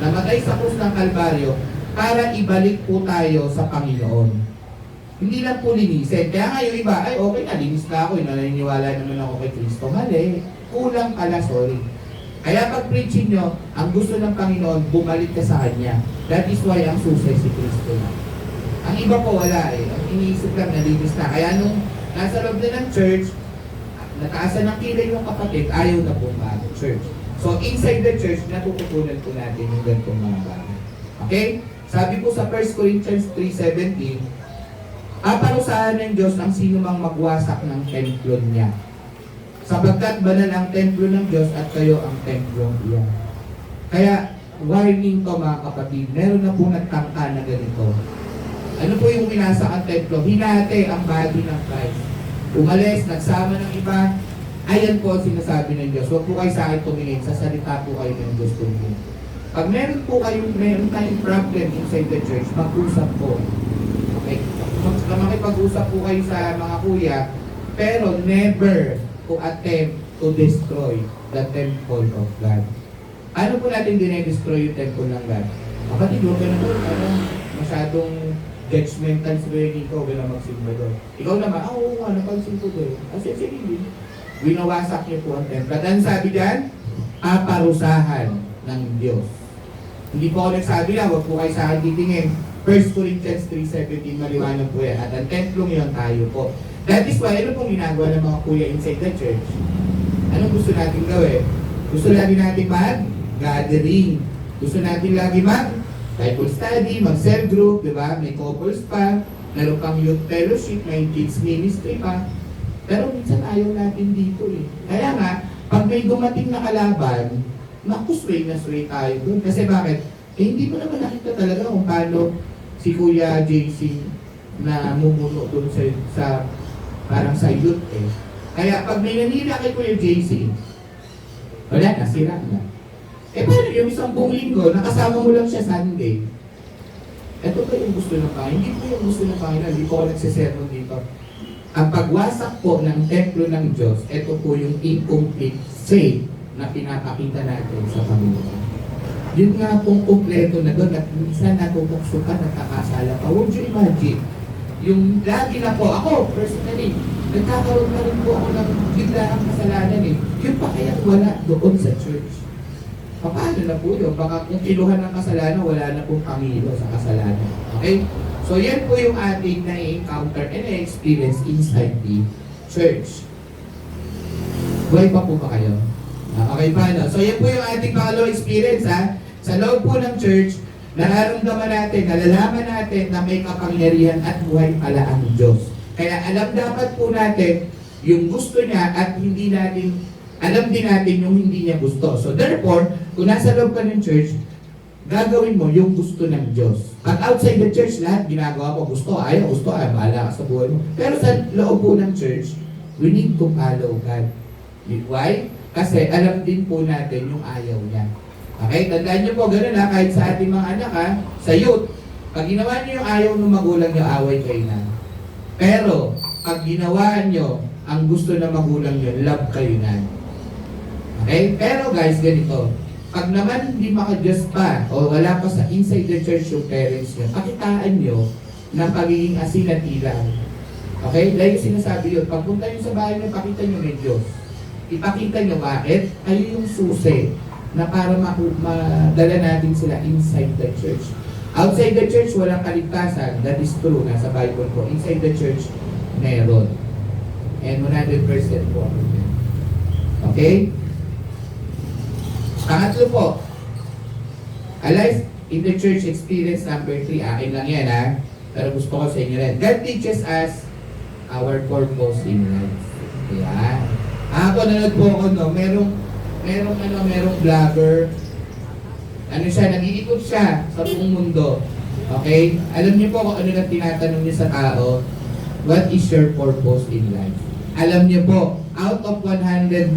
namatay sa krus ng Kalbaryo para ibalik po tayo sa Panginoon. Hindi lang po linisin. Kaya nga yung iba, ay okay na, linis na ako, naniniwala naman ako kay Kristo. Mali, kulang pala, sorry. Kaya pag preaching nyo, ang gusto ng Panginoon, bumalik ka sa Kanya. That is why ang susi si Kristo na. Ang iba po wala eh. Ang iniisip lang, nalinis na. Kaya nung nasa loob na ng church, nataasan ng kilay ng kapatid, ayaw na po mag-church. So inside the church, natututunan po natin yung ganitong mga bagay. Okay? Sabi po sa 1 Corinthians 3:17, paparusahan ng Diyos ang sino mang magwasak ng templo niya. Sapagkat banal ang templo ng Diyos at kayo ang templong iyan. Kaya, warning to mga kapatid, meron na po nagtangka na ganito. Ano po yung winasak ang templo? Hinate ang body ng Christ. Umalis, nagsama ng iba. Ayan po ang sinasabi ng Diyos. Huwag po kayo sa akin tumingin. Sa salita po kayo ng Diyos tumingin. Pag meron tayong problem inside the church, mag-usap po. Okay? Makipag-usap po kayo sa mga kuya, pero never to attempt to destroy the temple of God. Ano po natin dinedestroy yung temple ng God? Kapatid, huwag ka na po, masyadong judgmental sa dito, huwag na magsimba doon. Ikaw naman, oo nga, napansin ko doon. Sige, winawasak niyo po ang temple. At ang sabi dyan, paparusahan ng Diyos. Hindi po ako nagsabi na, huwag po kayo sa akin titingin. 1 Corinthians 3:17, maliwanag po yan. At ang templong yun tayo po. That is why, ano pong ginagawa ng mga kuya inside the church? Anong gusto natin gawin? Gusto lagi natin mag-gathering. Gusto natin lagi mag-Bible study, mag-cell group, di ba? May couples pa, meron pang youth fellowship, may kids ministry pa. Pero minsan ayaw natin dito eh. Kaya nga, pag may dumating na kalaban, sway na sway tayo doon. Kasi bakit? Eh, hindi mo naman nakita talaga kung paano si Kuya JC na mumuno doon sa parang sa youth eh. Kaya pag may nanila kay Kuya JC, wala na, sira na. Eh paano yung isang buong linggo, nakasama mo lang siya Sunday? Ito pa yung gusto ng Panginoon. Hindi po yung gusto ng Panginoon. Hindi po ako nagsisermon dito. Ang pagwasak po ng templo ng Diyos, ito po yung incomplete faith na pinapakita natin sa Panginoon. Yun nga pong kumpleto na doon at minsan natutoksukan at nakasala pa. Would you imagine? Yung lagi na po, ako personally, nagkakaroon na rin po ako ng biglaang kasalanan eh. Yun pa kaya wala doon sa church. Paano na po yun? Baka kung kiluhan ng kasalanan, wala na pong pangilo sa kasalanan. Okay? So yan po yung ating na-encounter and na-experience inside the church. Buhay pa po ba kayo? Okay pa, no? So yan po yung ating pangalawang experience, ha? Sa loob po ng church, nararamdaman natin, nalalaman natin na may kapangyarihan at buhay pala ang Diyos. Kaya alam dapat po natin yung gusto niya at hindi natin alam din natin yung hindi niya gusto. So therefore, kung nasa loob ka ng church, gagawin mo yung gusto ng Diyos. Pag outside the church, lahat ginagawa mo, gusto, ayaw, bahala ka sa buhay mo. Pero sa loob po ng church, we need to follow God. Why? Kasi alam din po natin yung ayaw niya. Okay? Tandaan niyo po, ganun ha, kahit sa ating mga anak ha, sa youth, pag ginawa niyo yung ayaw ng magulang niyo, away kayo na. Pero, pag ginawa niyo ang gusto ng magulang niyo, love kayo na. Okay? Pero guys, ganito, pag naman hindi maka-Diyos pa, o wala pa sa inside the church yung parents niyo, pakitaan niyo na pagiging asin at ilaw. Okay? Dahil sinasabi yun, pagpunta niyo sa bahay niyo, pakita niyo may Diyos. Ipakita niyo bakit? Kayo yung susi na para madala natin sila inside the church. Outside the church, walang kaligtasan. That is true. Nasa Bible po. Inside the church, meron. And 100% po. Okay? Pangatlo po, a life in the church experience number 3. Akin lang yan ha. Pero gusto ko sa inyo rin. God teaches us our purpose in life. Yan. Ako nanood po ako, no? Merong vlogger. Ano siya, nag-iikot siya sa buong mundo. Okay? Alam niyo po kung ano na tinatanong niya sa tao, what is your purpose in life? Alam niyo po, out of 100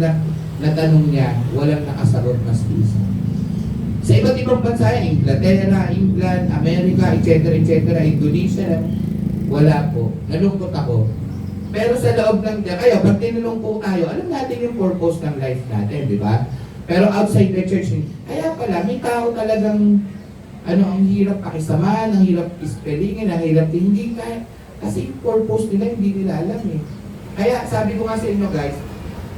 na tanong niya, walang nakasagot mas isa. Sa iba't ibang bansa, Inglaterra, England, America, etc., Indonesia, wala po. Nalungkot ako. Pero sa loob ng kaya pag tinanong po tayo, alam natin yung purpose ng life natin, di ba? Pero outside the church, kaya pala, may tao talagang, ang hirap pakisamahan, ang hirap ispellingin, ang hirap hindi kaya. Kasi yung purpose nila, hindi nila alam eh. Kaya sabi ko nga sa inyo guys,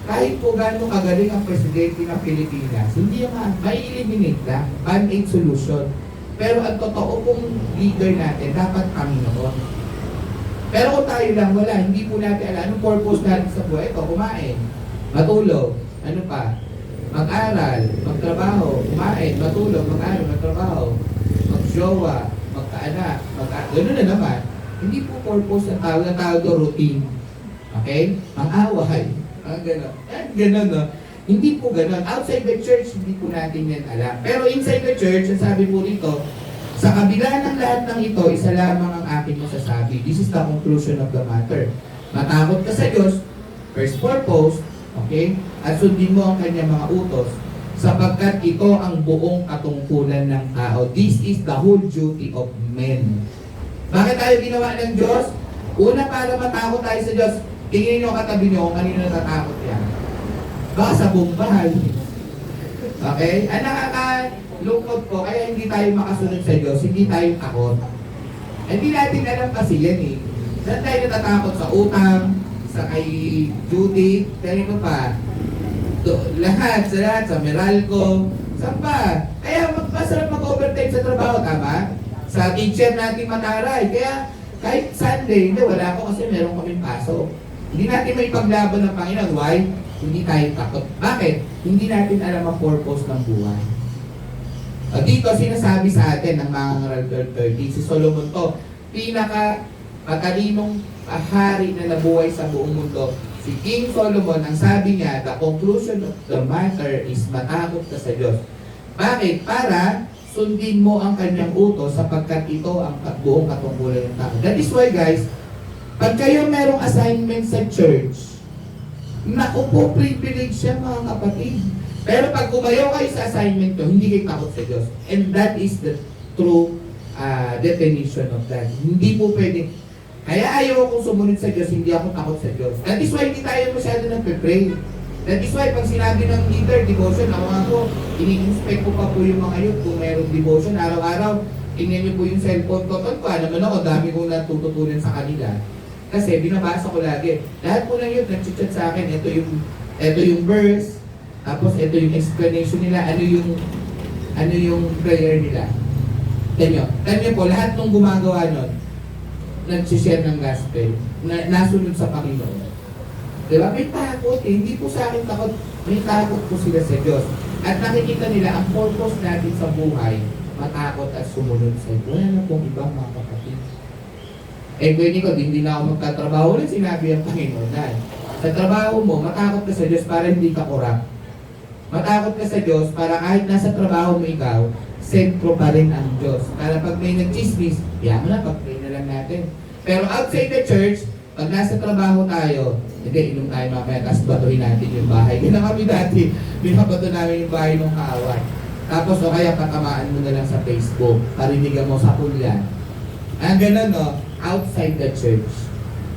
kahit po gano'ng kagaling ang presidente ng Pilipinas, hindi yung may eliminate lang, band-aid solution. Pero ang totoo pong leader natin, dapat kami noon. Pero kung tayo lang, wala, hindi po natin alam, anong purpose natin sa buhay? Ito, kumain, matulog, ano pa? Mag-aral, magtrabaho, kumain, matulog, mag-aral, magtrabaho, mag-jowa, magkaanak, gano'n na naman. Hindi po purpose ng tawag doon routine. Okay? Mang-away. Gano'n. Gano'n, no? Hindi po gano'n. Outside the church, hindi po natin yan alam. Pero inside the church, ang sabi po rito, sa kabila ng lahat ng ito, isa lamang ang aking masasabi. This is the conclusion of the matter. Matakot ka sa Diyos, first purpose, okay? At sundin mo ang kanyang mga utos, sapagkat ito ang buong katungkulan ng tao. This is the whole duty of men. Bakit tayo ginawa ng Diyos? Una, para matakot tayo sa Diyos. Tingin nyo katabi nyo kung kanino natatakot yan. Baka sa buong bahay. Okay? Ang nakakalungkot po, kaya hindi tayo makasunod sa Diyos, hindi tayo takot. Hindi natin alam kasi yan eh. Saan tayo natatakot? Sa utang, sa kay duty, kanino pa? Lahat, sa Meralco, saan pa? Kaya masarap mag-overtime sa trabaho, tama? Sa teacher natin mataray. Kaya kahit Sunday, hindi, wala ko kasi meron kaming pasok. Hindi natin may paglaban ng Panginoon. Why? Hindi tayo takot. Bakit? Hindi natin alam ang purpose ng buhay. Dito, sinasabi sa atin ng mga ngaral 12:30, si Solomon to, pinaka-matalinong hari na nabuhay sa buong mundo. Si King Solomon, ang sabi niya, the conclusion of the matter is matakot ka sa Diyos. Bakit? Para sundin mo ang kanyang utos sapagkat ito ang buong katungkulan ng tao. That is why guys, pag kayo merong assignment sa church, naku po, privilege siya mga kapatid. Pero pag umayaw kayo sa assignment ko, hindi kayo takot sa Diyos. And that is the true definition of that. Hindi po pwede. Kaya ayaw akong sumunod sa Diyos, hindi ako takot sa Diyos. That is why hindi tayo masyado nagpe-pray. That is why pag sinabi ng leader, devotion, ako, ini-inspect ko pa po yung mga youth kung mayroong devotion. Araw-araw, tingnan niyo po yung cellphone ko. Naman ako, dami kong natututunan sa kanila. Kasi binabasa ko lagi. Lahat po ng youth nag-chat sa akin, ito yung verse, tapos ito yung explanation nila, ano yung prayer nila. Tanyo po, lahat ng gumagawa nun, nag-share ng gospel, nasunod sa Panginoon. Diba? May takot eh. Hindi po sa akin takot, may takot po sila sa Diyos. At nakikita nila, ang purpose natin sa buhay, matakot at sumunod sa Diyos. Wala na pong ibang mga kapatid. Pwede ko, hindi na ako magtatrabaho ulit, sinabi ang Panginoon na. Sa trabaho mo, matakot ka sa Diyos para hindi ka korap. Matakot ka sa Diyos para kahit nasa trabaho mo ikaw, sentro pa rin ang Diyos. Para pag may nag-chismis, yan mo na, pag-pray na lang natin. Pero outside the church, pag nasa trabaho tayo, hindi, inom tayo mamaya, tapos batuhin natin yung bahay. Ganun kami dati, binabato namin yung bahay ng kaaway. Tapos o kaya patamaan mo na lang sa Facebook, parinigan mo sa kulyan. Ang ganun, no? Outside the church.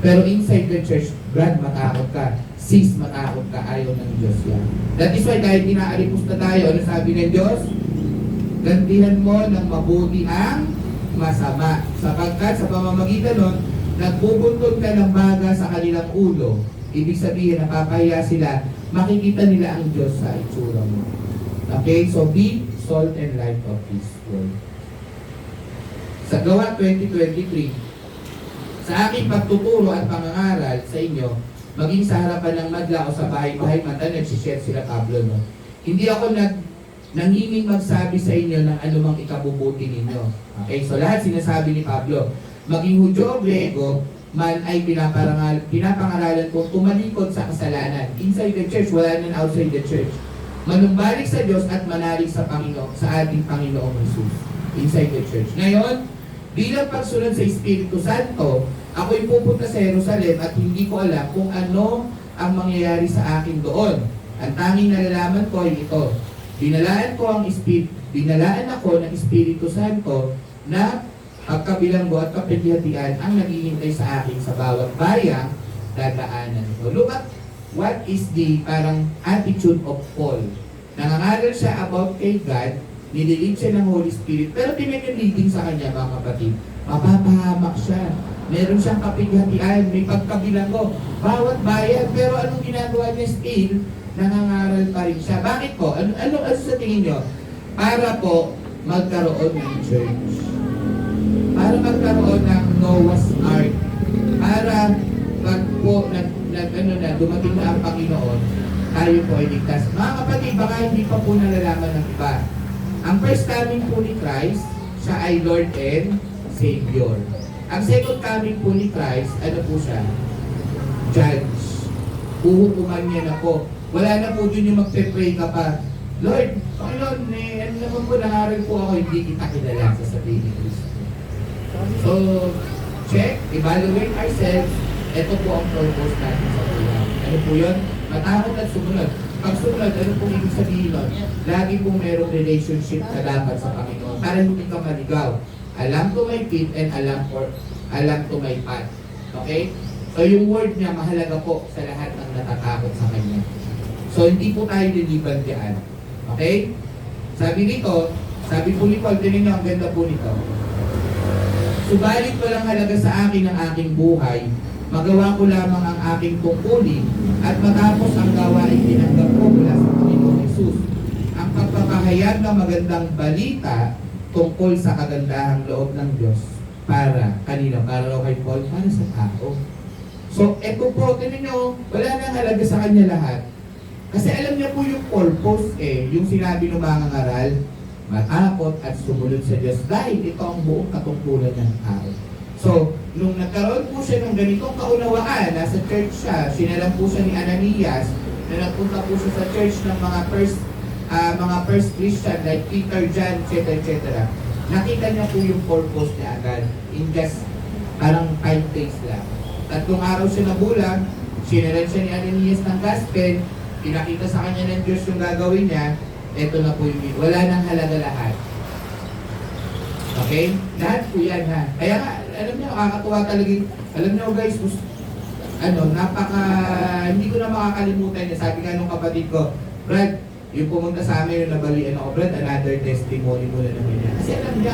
Pero inside the church, Brad, matakot ka. Sis, matakot ka. Ayaw ng Diyos yan. That is why kahit inaaripos na tayo, ano sabi ng Diyos? Gantihan mo ng mabuti ang masama. Sapagkat sa pamamagitan nun, nagbubuntod ka ng baga sa kanilang ulo. Ibig sabihin, napapahiya sila, makikita nila ang Diyos sa itsura mo. Okay? So, be salt and light of this world. Sa Gawa 2023, sa aking pagtuturo at pangangaral sa inyo, maging sa harapan ng madla o sa bahay-bahay mata, nagsishare sila Pablo, no? Hindi ako nanginging magsabi sa inyo ng anumang ikabubuti ninyo. Okay? So lahat sinasabi ni Pablo, maging Hudyo o Grego, man ay pinapangaralan ko tumalikod sa kasalanan. Inside the church, wala nang outside the church. Manumbalik sa Diyos at manalig sa Panginoon, sa ating Panginoong Jesus. Inside the church. Ngayon, bilang pagsunod sa Espiritu Santo, ako'y pupunta sa Jerusalem at hindi ko alam kung ano ang mangyayari sa akin doon. Ang tanging nalalaman ko ay ito. Binalaan ako ng Espiritu Santo na pagkabilanggo at kapighatian ang naghihintay sa akin sa bawat bayang dadaanan ko. Look at what is the parang attitude of Paul. Nangangaral siya about kay God, nililig siya ng Holy Spirit, pero tinitiliting sa kanya, mga kapatid, mapapahamak siya. Meron siyang kapighatian, may pagkabilanggo, bawat bayan, pero anong ginagawa niya still, nangangaral pa rin siya. Bakit po? Ano sa tingin nyo? Para po magkaroon ng church. Para magkaroon ng Noah's Ark. Para pag po dumating na ang Panginoon, tayo po ay ligtas. Mga kapatid, baka hindi pa po nalalaman ng iba. Ang first coming po ni Christ, siya ay Lord and Savior. Ang second coming po ni Christ, ano po siya? Judge. Uhukuman niya na po. Wala na po dun yung magpe-pray ka pa. Lord, Panginoon, ano naman po, nangaral po ako, hindi kita kilala sa sabihin ni Kristo. So, check, evaluate ourselves. Ito po ang purpose natin sa buhay. Ano po yun? Matakot at sumunod. Pag sumunod, ano pong ibig sabihin nun? Lagi pong merong relationship na dapat sa Panginoon para hindi ka maligaw. Alam to my feet and alam to my path. Okay? So yung word niya mahalaga po sa lahat ng natatakot sa Kanya. So hindi po tayo liliban diyan. Okay? Sabi nito, sabi po ni Paul, tinin niyo ang ganda po nito. Subalit walang halaga sa akin ang aking buhay, magawa ko lamang ang aking tungkulin at matapos ang gawain tinanggap ko mula sa Panginoong Jesus. Ang pagpapahayag ng magandang balita tungkol sa kagandahang loob ng Diyos para kanino? Para raw kay Paul, para sa tao. So, eto po, tinan nyo, wala nang halaga sa kanya lahat. Kasi alam niya po yung purpose yung sinabi ng mga ngaral, matakot at sumunod sa Diyos dahil ito ang buong katungkulan ng tao. So, nung nagkaroon po siya ng ganitong kaunawaan, nasa church siya, sinalam po siya ni Ananias, na nagpunta po siya sa church ng mga first Christian like Peter, John, etc. Nakita niya po yung purpose niya agad in just parang 5 days lang. Tatlong araw siya nabulang, sinalan siya ni Ananias ng gospel, pinakita sa kanya ng Diyos yung gagawin niya, eto na po yung wala nang halaga lahat. Okay? Lahat po yan ha. Kaya nga, alam niyo, nakakatuwa talaga. Alam niyo guys, hindi ko na makakalimutan niya. Sabi nga nung kapatid ko, Brad, yung pumunta sa amin, yung nabalian ako, Brad, another testimony mo na naman yan. Kasi alam niya,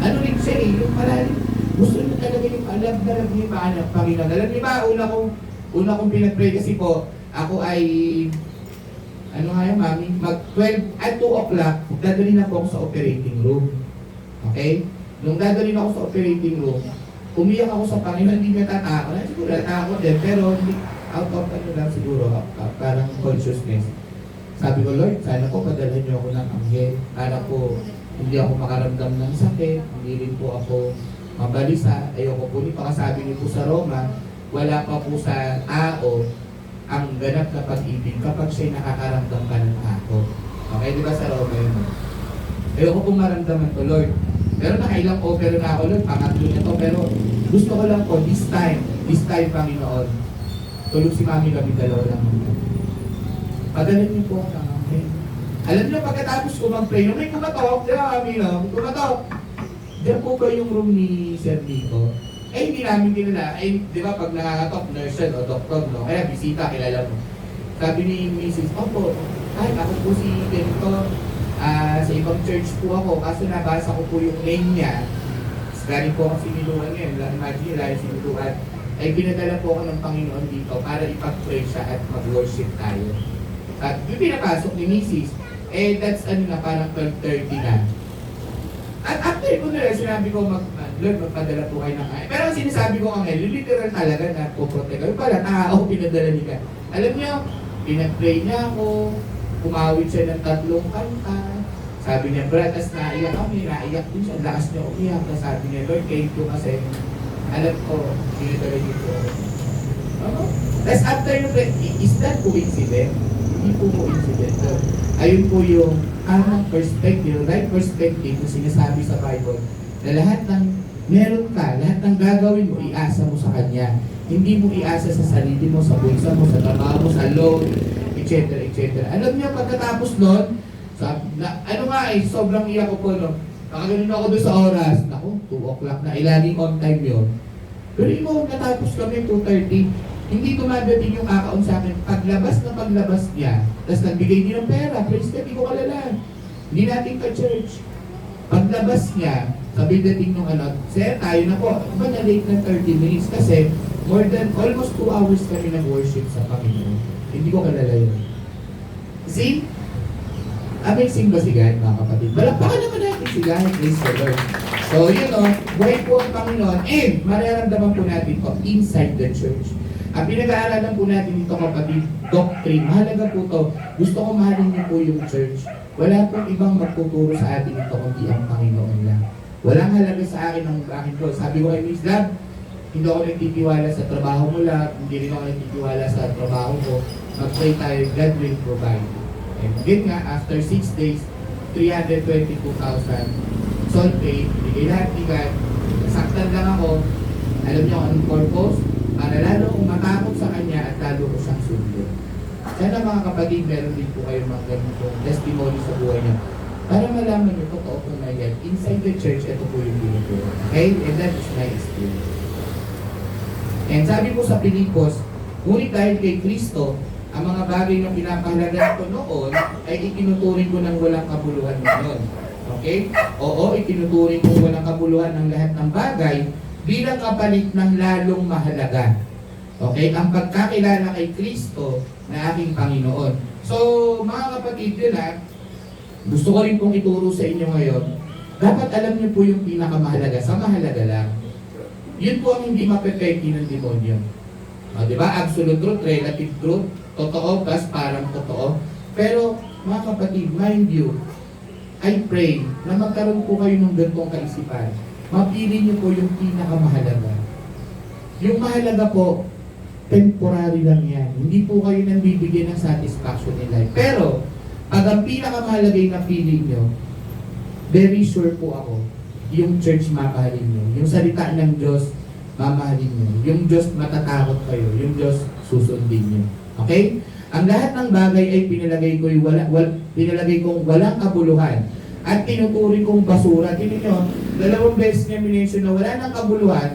ano rin siya yung malalim. Gusto niyo talaga yung alam niyo ba, Panginoon. Alam niyo ba, una kong pinag-pray kasi po, ako ay, mami, mag-12 at 2 o'clock, dadalhin na po ako sa operating room. Okay? Nung dadalhin ako sa operating room, umiyak ako sa Panginoon, hindi natatakot. Siguro natakot din, pero out of lang siguro, parang consciousness. Sabi ko, Lord, sana po padalhan niyo ako ng anghel. Para po, hindi ako makaramdam ng sakit, hindi rin po ako mabalisa. Ayoko po nito, kasabi niyo po sa Roma, wala pa po sa tao ang ganap na pag-ibig kapag siya'y nakakaramdam ka ng takot. Okay, di ba sa Roma yun? Ayoko pong maramdaman to, Lord. Pero nakailang over na ako, Lord, pangatlo na to. Pero gusto ko lang po, this time, Panginoon, tulog si Mami kami dalawa lang. Padalan niyo po ako ng amen. Alam niyo, pagkatapos ko mag-pray, nung may kumatok, di ba, Mami, no? Kumatok. Diyan po ba yung room ni Sir Nico? Eh, hindi namin kilala. Eh, di ba, pag nakakatok, nurse o doktor, no? Kaya bisita, kilala mo. Sabi ni Mrs. Opo, ay, ako po si Ganito. Sa ibang church po ako, kaso nabasa ko po yung name niya. Galing po ako siniluan ngayon. Imagine nyo, dahil siniluan. Ay, pinadala po ako ng Panginoon dito para ipag-pray siya at mag-worship tayo. At yung pinapasok ni Mrs. Eh, that's ano na, parang 12:30 na. At after ko na rin, sinabi ko, Lord, magpadala po kayo ng kain. Pero ang sinasabi ko nga ngayon, literal talaga na puprotek ko. Yung pala, tao, pinadala niya. Alam niyo, pinag-pray niya ako, umawit siya ng 3 kanta. Sabi niya, Brad, as naiyak kami, naiyak din siya. Lakas niya umiyak. Tapos sabi niya, Lord, thank you kasi alam ko, pinadala niyo po. Tapos after yung pray, is that coincident? Hindi po coincident. So, ayun po yung perspective, right perspective na sinasabi sa Bible na lahat ng meron ka, lahat ng gagawin mo, iasa mo sa Kanya. Hindi mo iasa sa sarili mo, sa bulsa mo, sa trabaho mo, sa loan, etc. etc. Alam niyo, pagkatapos nun, ano nga eh, sobrang iyak ko po, no? Nakaganon ako doon sa oras. Naku, 2 o'clock na, laging on time yun. Pero yung natapos kami, 2:30, hindi dumadating yung kakaon sa akin. Paglabas niya, tapos nagbigay din ng pera, praise God, hindi ko kalala. Hindi natin ka-church. Paglabas niya, sabi dating nung sir, tayo na po. Iba na late na 30 minutes kasi more than almost 2 hours kami nag-worship sa Panginoon. Hindi ko kalala yun. See? Amazing ba si God, mga kapatid? Balakpakan naman natin si God, praise the Lord. So, yun o, buhay po ang Panginoon and mararamdaman po natin po inside the church. Ang pinag-aaralan po natin dito, kapatid, doctrine. Mahalaga po to. Gusto ko mahalin niyo po yung church. Wala pong ibang magtuturo sa atin ito kundi ang Panginoon lang. Walang halaga sa akin ang akin ko. Sabi ko kay Miss Lab, hindi ako nagtitiwala sa trabaho mo lang, hindi rin ako nagtitiwala sa trabaho ko. Mag-pray tayo, God will provide. And again nga, after 6 days, 322,000 soul pay, bigay lahat ni God. Nasaktan lang ako. Alam niyo anong purpose? Para lalo kong matakot sa Kanya at lalo ko siyang sunod. Sana mga kapatid, meron din po kayong mga ganitong testimony sa buhay niyo. Para malaman niyo, totoo po na yan. Inside the church, ito po yung ginagawa. Okay? And that is my experience. And sabi po sa Pilipos, ngunit dahil kay Kristo, ang mga bagay na pinapahalaga ko noon ay ikinuturing ko ng walang kabuluhan ngayon. Okay? Oo, ikinuturing ko walang kabuluhan ng lahat ng bagay bilang kapalit ng lalong mahalaga. Okay? Ang pagkakilala kay Kristo na aking Panginoon. So, mga kapatid yun gusto ko rin pong ituro sa inyo ngayon, dapat alam niyo po yung pinakamahalaga sa mahalaga lang. Yun po ang hindi mapepekti ng demonyo. Di ba? Absolute truth, relative truth, totoo, plus parang totoo. Pero, mga kapatid, mind you, I pray na magkaroon po kayo ng ganitong kaisipan. Mapili niyo po yung pinakamahalaga. Yung mahalaga po, temporary lang yan. Hindi po kayo nang bibigyan ng satisfaction in life. Pero, pag ang pinakamahalaga yung napili niyo, very sure po ako, yung church mamahalin niyo. Yung salita ng Diyos, mamahalin niyo. Yung Diyos matatakot kayo. Yung Diyos susundin niyo. Okay? Ang lahat ng bagay ay pinalagay kong walang kabuluhan at tinuturing kong basura. Tingnan nyo, 2 beses niya minention na wala ng kabuluhan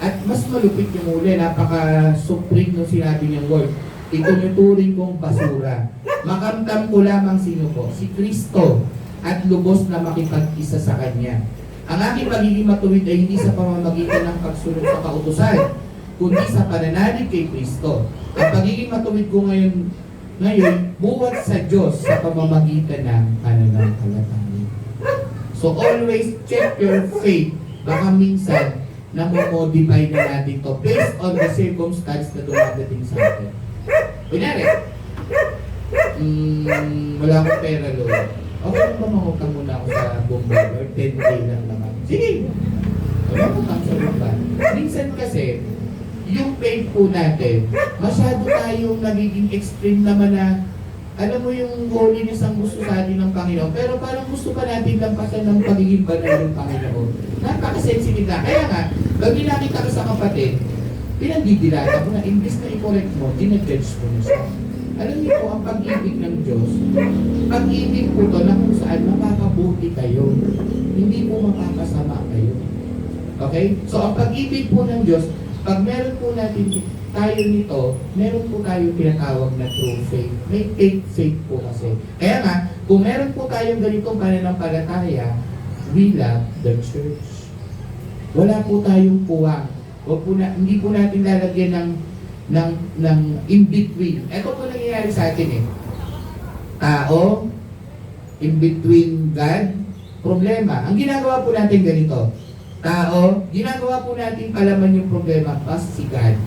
at mas malupit yung uli. Napaka-supreme nung sinabi niyang word. Itinuturing kong basura. Makamtam ko lamang sino po? Si Kristo at lubos na makipag-isa sa Kanya. Ang aking pagiging matuwid ay hindi sa pamamagitan ng pagsunod sa kautusan, kundi sa pananalig kay Kristo. Ang pagiging matuwid ko ngayon buwat sa Diyos sa pamamagitan ng pananampalataya. So always check your faith. Baka minsan, namomodify na natin to based on the circumstance na dumadating sa atin. Kunyari, wala akong pera, Lord. Okay ba mangutang muna ako sa Bombay or 10K lang naman? Sige! Wala akong utang sa Bombay. Minsan kasi, yung faith po natin, masyado tayong nagiging extreme naman na, alam mo yung holiness ang gusto sa atin ng Panginoon, pero parang gusto pa natin lampasan ng pagiging banal ng Panginoon. Napaka-sensitive na. Kaya nga, pag nakita ko sa kapatid, pinagdidilata ko na imbis na i-correct mo, dinajudge mo na siya. Alam niyo po, ang pag-ibig ng Diyos, pag-ibig po to na kung saan makakabuti kayo, hindi po makakasama kayo. Okay? So, ang pag-ibig po ng Diyos, pag meron po natin tayo nito, meron po tayo tinatawag na true faith. May fake faith po kasi. Kaya nga, kung meron po tayong ganitong pananampalataya, we love the church. Wala po tayong puwang. Hindi po natin lalagyan ng in-between. Ito po nangyayari sa atin eh. Tao, in-between God, problema. Ang ginagawa po natin ganito. Tao, ginagawa po natin palaman yung problema, pas si God.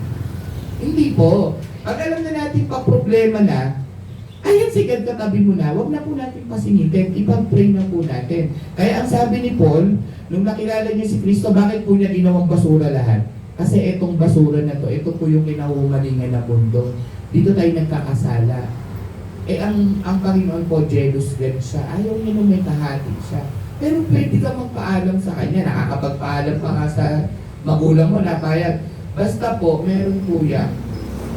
Hindi po. Pag alam na natin pa problema na, ayun si God katabi mo na, huwag na po natin pasingitin, ipag-pray na po natin. Kaya ang sabi ni Paul, nung nakilala niya si Kristo, bakit po niya ginawang basura lahat? Kasi itong basura na to, ito po yung kinahumalingan ng mundo. Dito tayo nagkakasala. Ang Panginoon po, jealous God siya. Ayaw niya nung may kahati siya. Pero pwede ka magpaalam sa kanya. Nakakapagpaalam pa nga sa magulang mo na payag. Basta po, meron po yan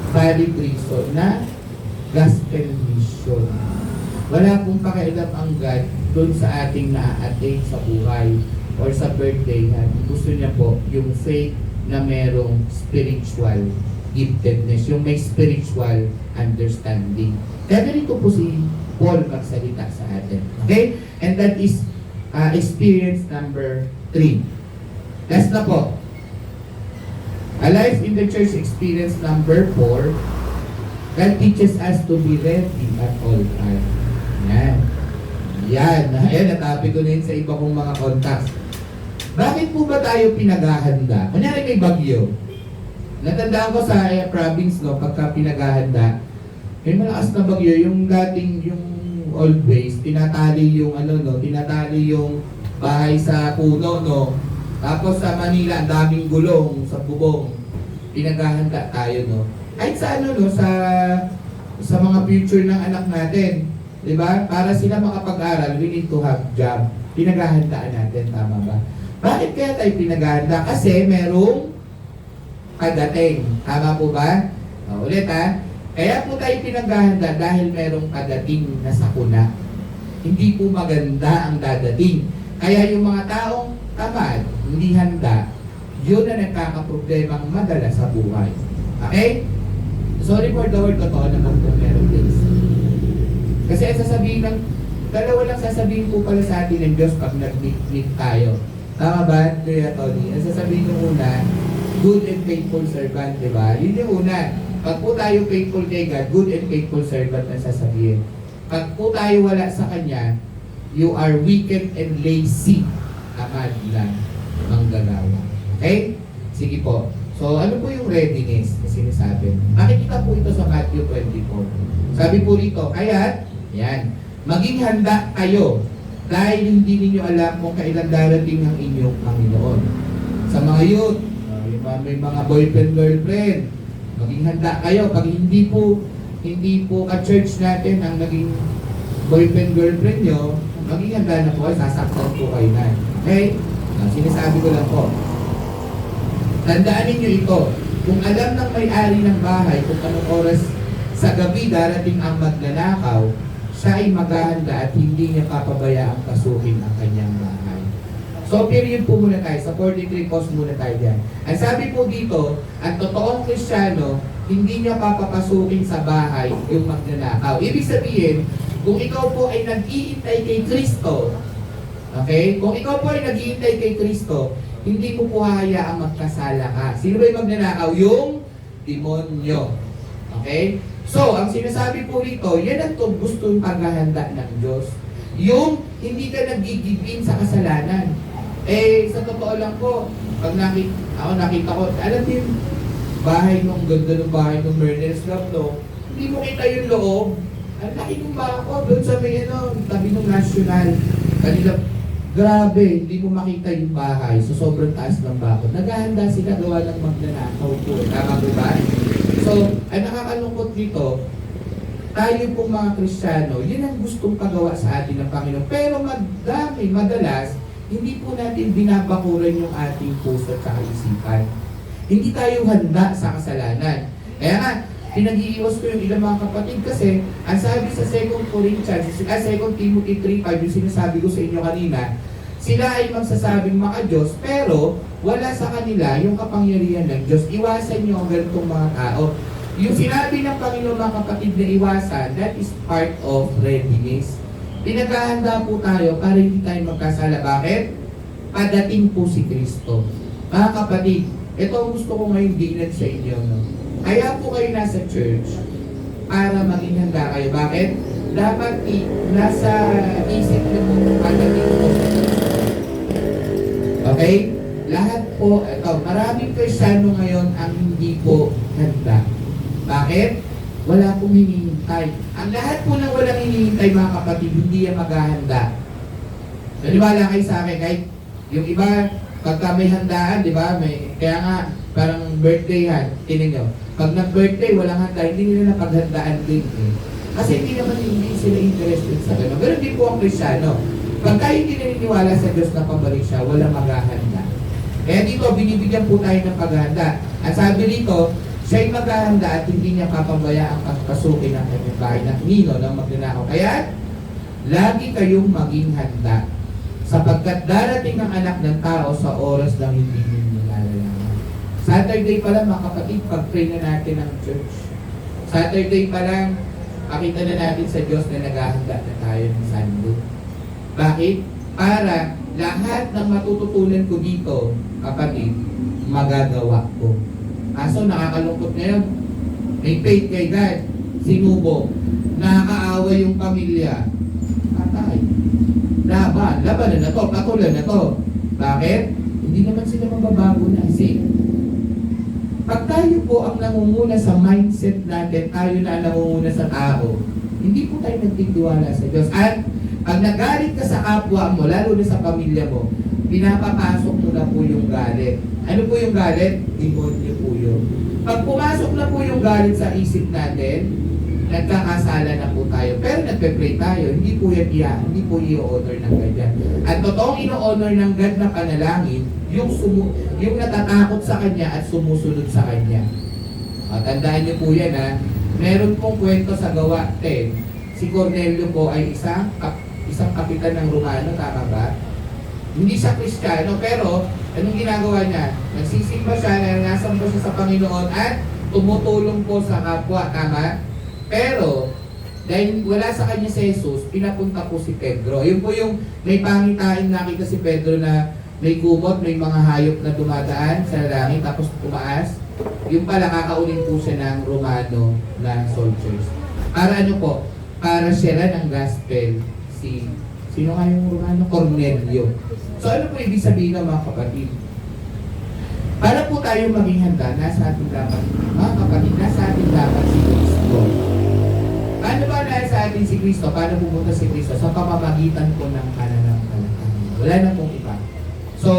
valid reason na gospel mission. Wala pong pakialam ang God doon sa ating na-attain sa buhay or sa birthday. Gusto niya po yung faith na merong spiritual giftedness, yung may spiritual understanding. Kaya ganito po si Paul magsalita sa atin. Okay? And that is experience number 3. Last na po. A life in the church experience number 4. God teaches us to be ready at all times. Yan. Yan. Ayan, natabi ko na yun sa iba kong mga contacts. Bakit po ba tayo pinaghahanda? Kunyari may bagyo. Natandaan ko sa province, no, pagka pinaghahanda, may malakas na bagyo, yung dating, yung old ways, tinatali yung tinatali yung bahay sa puno, no. Tapos sa Manila, ang daming gulong sa bubong. Pinaghahanda tayo, no. Kahit sa sa mga future ng anak natin, di ba? Para sila makapag-aral, we need to have job. Pinaghahandaan natin, tama ba? Bakit kaya tayo pinaghahanda? Kasi merong kadating. Tama po ba? Ulit ha. Kaya po tayo pinaghahanda dahil merong kadating na sakuna. Hindi po maganda ang dadating. Kaya yung mga taong tamad, hindi handa, yun na nagkakaproblemang madala sa buhay. Okay? Sorry for the word, totoo naman kung meron days. Kasi ang sasabihin ng, dalawa lang sasabihin po pala sa atin ng Diyos pag nag-meet tayo. Tama ba, Kuya Tony? Ang sasabihin ng una, good and faithful servant, di ba? Yun yung una. Pag po tayo faithful kay God, good and faithful servant ang sasabihin. Pag po tayo wala sa Kanya, you are wicked and lazy. Tamad lang, manggagawa. Okay? Sige po. So, ano po yung readiness na sinasabi? Makikita po ito sa Matthew 24. Sabi po rito, kaya, yan, maging handa kayo dahil hindi ninyo alam kung kailan darating ang inyong Panginoon. Sa mga youth, may mga boyfriend, girlfriend, maging handa kayo. Pag hindi po ka-church natin ang naging boyfriend, girlfriend nyo, maging handa na po kayo, sasaktan po kayo na. Okay? Sinasabi ko lang po. Tandaan ninyo ito, kung alam ng may-ari ng bahay kung anong oras sa gabi darating ang magnanakaw, siya ay maghahanda at hindi niya papabayaang pasukin ang kanyang bahay. So, period po muna tayo. Sa 43 cost muna tayo dyan. Ang sabi po dito, ang totoong Kristiyano, hindi niya papapasukin sa bahay yung magnanakaw. Ibig sabihin, kung ikaw po ay nag-iintay kay Kristo, okay? Kung ikaw po ay nag-iintay kay Kristo, hindi mo po hahayaang magkasala ka. Sino ba yung magnanakaw? Yung demonyo. Okay? So, ang sinasabi po rito, yan ang gusto yung paghahanda ng Diyos. Yung hindi ka nag-give-in sa kasalanan. Sa totoo lang po, pag nakita ko, alam din, bahay nung ganda ng bahay nung Murder's Love, no? Hindi mo kita yung loob. Ang laki ng bako doon sa may tabi ng National. Kanila grabe, hindi mo makita yung bahay, so sobrang taas ng bakod. Naghahanda sila gawa ng magnanakaw po. Tama po ba? So, ang nakakalungkot dito, tayo pong mga Kristiyano, yun ang gustong pagawa sa atin ng Panginoon. Pero madalas, hindi po natin binabakuran yung ating puso at saka isipan. Hindi tayo handa sa kasalanan. Kaya nga, pinag-iiwas ko yung ilang mga kapatid kasi ang sabi sa 2 Timothy 3:5, yung sinasabi ko sa inyo kanina, sila ay magsasabing maka-Diyos, pero wala sa kanila yung kapangyarihan ng Diyos. Iwasan nyo ang ganitong mga tao. Yung sinabi ng Panginoon mga kapatid na iwasan, that is part of readiness. Pinaghahanda po tayo para hindi tayo magkasala. Bakit? Padating po si Kristo. Mga kapatid, ito ang gusto ko ngayon dinan sa inyo. No? Kaya po kayo nasa church para maging handa kayo. Bakit? Dapat nasa isip niyo po padating po si Kristo. Okay? Lahat po, ito, maraming Kristiyano ngayon ang hindi po handa. Bakit? Wala pong hinihintay. Ang lahat po ng walang hinihintay mga kapatid, hindi yan maghahanda. Naniwala kayo sa akin, kahit yung iba, pagka may handaan, di ba? Kaya nga, parang birthday yan, tinig nyo. Pag nag-birthday, walang handa, hindi nila napaghandaan din. Kasi hindi sila interested sa gano'n. Pero hindi po ang Kristiyano. Pagka hindi naniniwala sa Diyos na pabalik siya, walang maghahanda. Kaya dito, binibigyan po tayo ng paghahanda. At sabi dito, siya'y maghahanda at hindi niya papabaya ang pagpasukin ng kanyang bahay ng nino ng magnanakaw. Kaya, lagi kayong maging handa sapagkat darating ang anak ng tao sa oras na hindi ninyo nalalaman. Saturday pa lang mga kapatid, pag-pray na natin ang church. Saturday pa lang, pakita na natin sa Diyos na naghahanda na tayo ng Sunday. Bakit? Para lahat ng matututunan ko dito, kapatid, magagawa ko. Kaso nakakalungkot ngayon, may faith kay God, sinubok, nakakaawa yung pamilya, patay. Laban na to, patulan na to. Bakit? Hindi naman sila mababago na. See? Pag tayo po ang nangunguna sa mindset natin, tayo na nangunguna sa tao, hindi po tayo nagtitiwala sa Diyos. At pag nagalit ka sa kapwa mo, lalo na sa pamilya mo, pinapapasok mo na po yung galit. Ano po yung galit? Demonyo po yun. Pag pumasok na po yung galit sa isip natin, nagkakasala na po tayo. Pero nagpe-pray tayo, hindi po yan hindi po i-honor ng God yan. At totoong ino-honor ng God na panalangin, yung natatakot sa Kanya at sumusunod sa Kanya. At tandaan niyo po yan ha, meron pong kwento sa Gawa 10. Si Cornelio po ay isang kapitan ng Romano, tama ba? Hindi siya Kristiyano, pero anong ginagawa niya? Nagsisimba siya, nangasamba siya sa Panginoon at tumutulong po sa kapwa, tama? Pero, dahil wala sa kanya si Jesus, pinapunta po si Pedro. Yun po yung may pangitain nakita si Pedro na may kumot, may mga hayop na dumadaan sa langit, tapos tumaas. Yung pala, kakaunin po siya ng Romano na soldiers. Para ano po? Para share ng gospel sino nga yung Romano? Cornelio. So ano po ibig sabihin ng mga kapatid? Para po tayo maging handa, nasa atin dapat, mga kapatid, nasa atin dapat si Kristo. Paano ba nasa atin si Kristo? Paano pumunta si Kristo? Sa pamamagitan po ng pananampalataya. Wala na pong iba. So,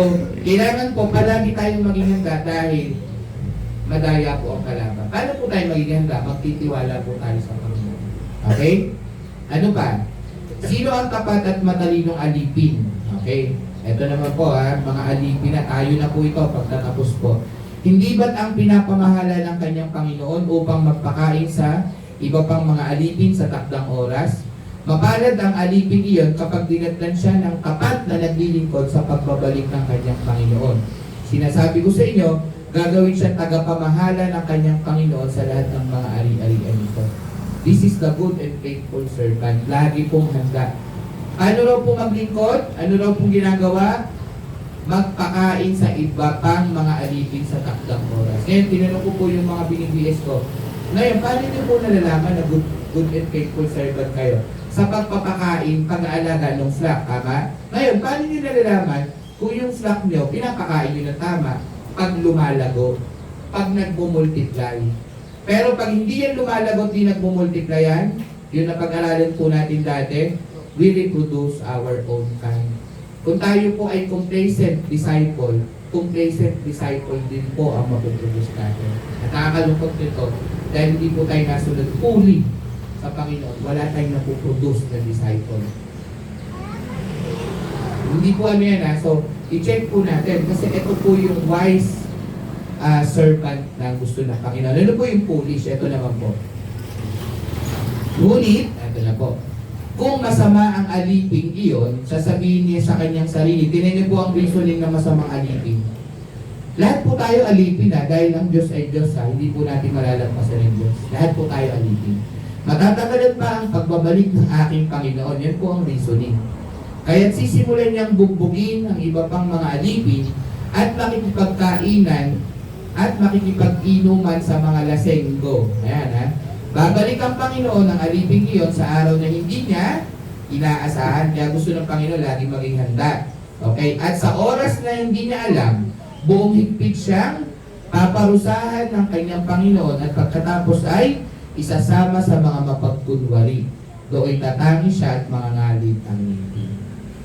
kailangan po palagi tayong maging handa dahil madaya po ang kalaban. Paano po tayo maging handa? Magtitiwala po tayo sa Panginoon. Okay? Ano pa? Sino ang tapat at matalinong alipin? Okay? Ito naman po mga alipin na tayo na po ito pagtatapos po. Hindi ba't ang pinapamahala ng kanyang Panginoon upang magpakain sa iba pang mga alipin sa takdang oras? Mapalad ang alipin iyon kapag dinatnan siya ng tapat na naglilingkod sa pagbabalik ng kanyang Panginoon. Sinasabi ko sa inyo, gagawin siyang tagapamahala ng kanyang Panginoon sa lahat ng mga ari-arian ito. This is the good and faithful servant. Lagi pong handa. Ano raw pong maglingkod? Ano raw pong ginagawa? Magpakain sa iba pang mga alipin sa takdang oras. Ngayon, tinanong ko po yung mga binibilis ko. Ngayon, paano niyo po nalalaman na good and faithful servant kayo? Sa pagpapakain, pag-aalaga ng flock, tama? Ngayon, paano niyo nalalaman kung yung flock niyo, pinapakain niyo ng tama pag lumalago, pag nagmumultiply? Pero pag hindi yan lumalagot, di nagmumultiply yan, yun na pag-aralan po natin dati, we reproduce our own kind. Kung tayo po ay complacent disciple din po ang mapuproduce natin. At nakakalungkot nito, dahil hindi po tayo nasunod fully sa Panginoon, wala tayong napuproduce na disciple. Hindi po ano yan So, i-check po natin. Kasi ito po yung wise servant na gusto ng Panginoon. Ano po yung foolish? Ito naman po. Ngunit, ito na po. Kung masama ang aliping iyon, sasabihin niya sa kanyang sarili. Tinan niyo po ang reasoning na masamang aliping. Lahat po tayo alipin dahil ang Diyos ay Diyos hindi po natin malalagpasan ng Diyos. Lahat po tayo alipin. Matatagalan pa ang pagbabalik ng aking Panginoon. Yan po ang reasoning. Kaya't sisimulan niyang bugbugin ang iba pang mga alipin at makikipagkainan at makikipag-inuman sa mga lasenggo. Ayan Babalik ang Panginoon ng aliping iyon sa araw na hindi niya inaasahan. Kaya gusto ng Panginoon laging maging handa. Okay? At sa oras na hindi niya alam, buong higpit siyang paparusahan ng kanyang Panginoon at pagkatapos ay isasama sa mga mapagkunwari. Doon tatangi siya at mangangalit ang ngipin.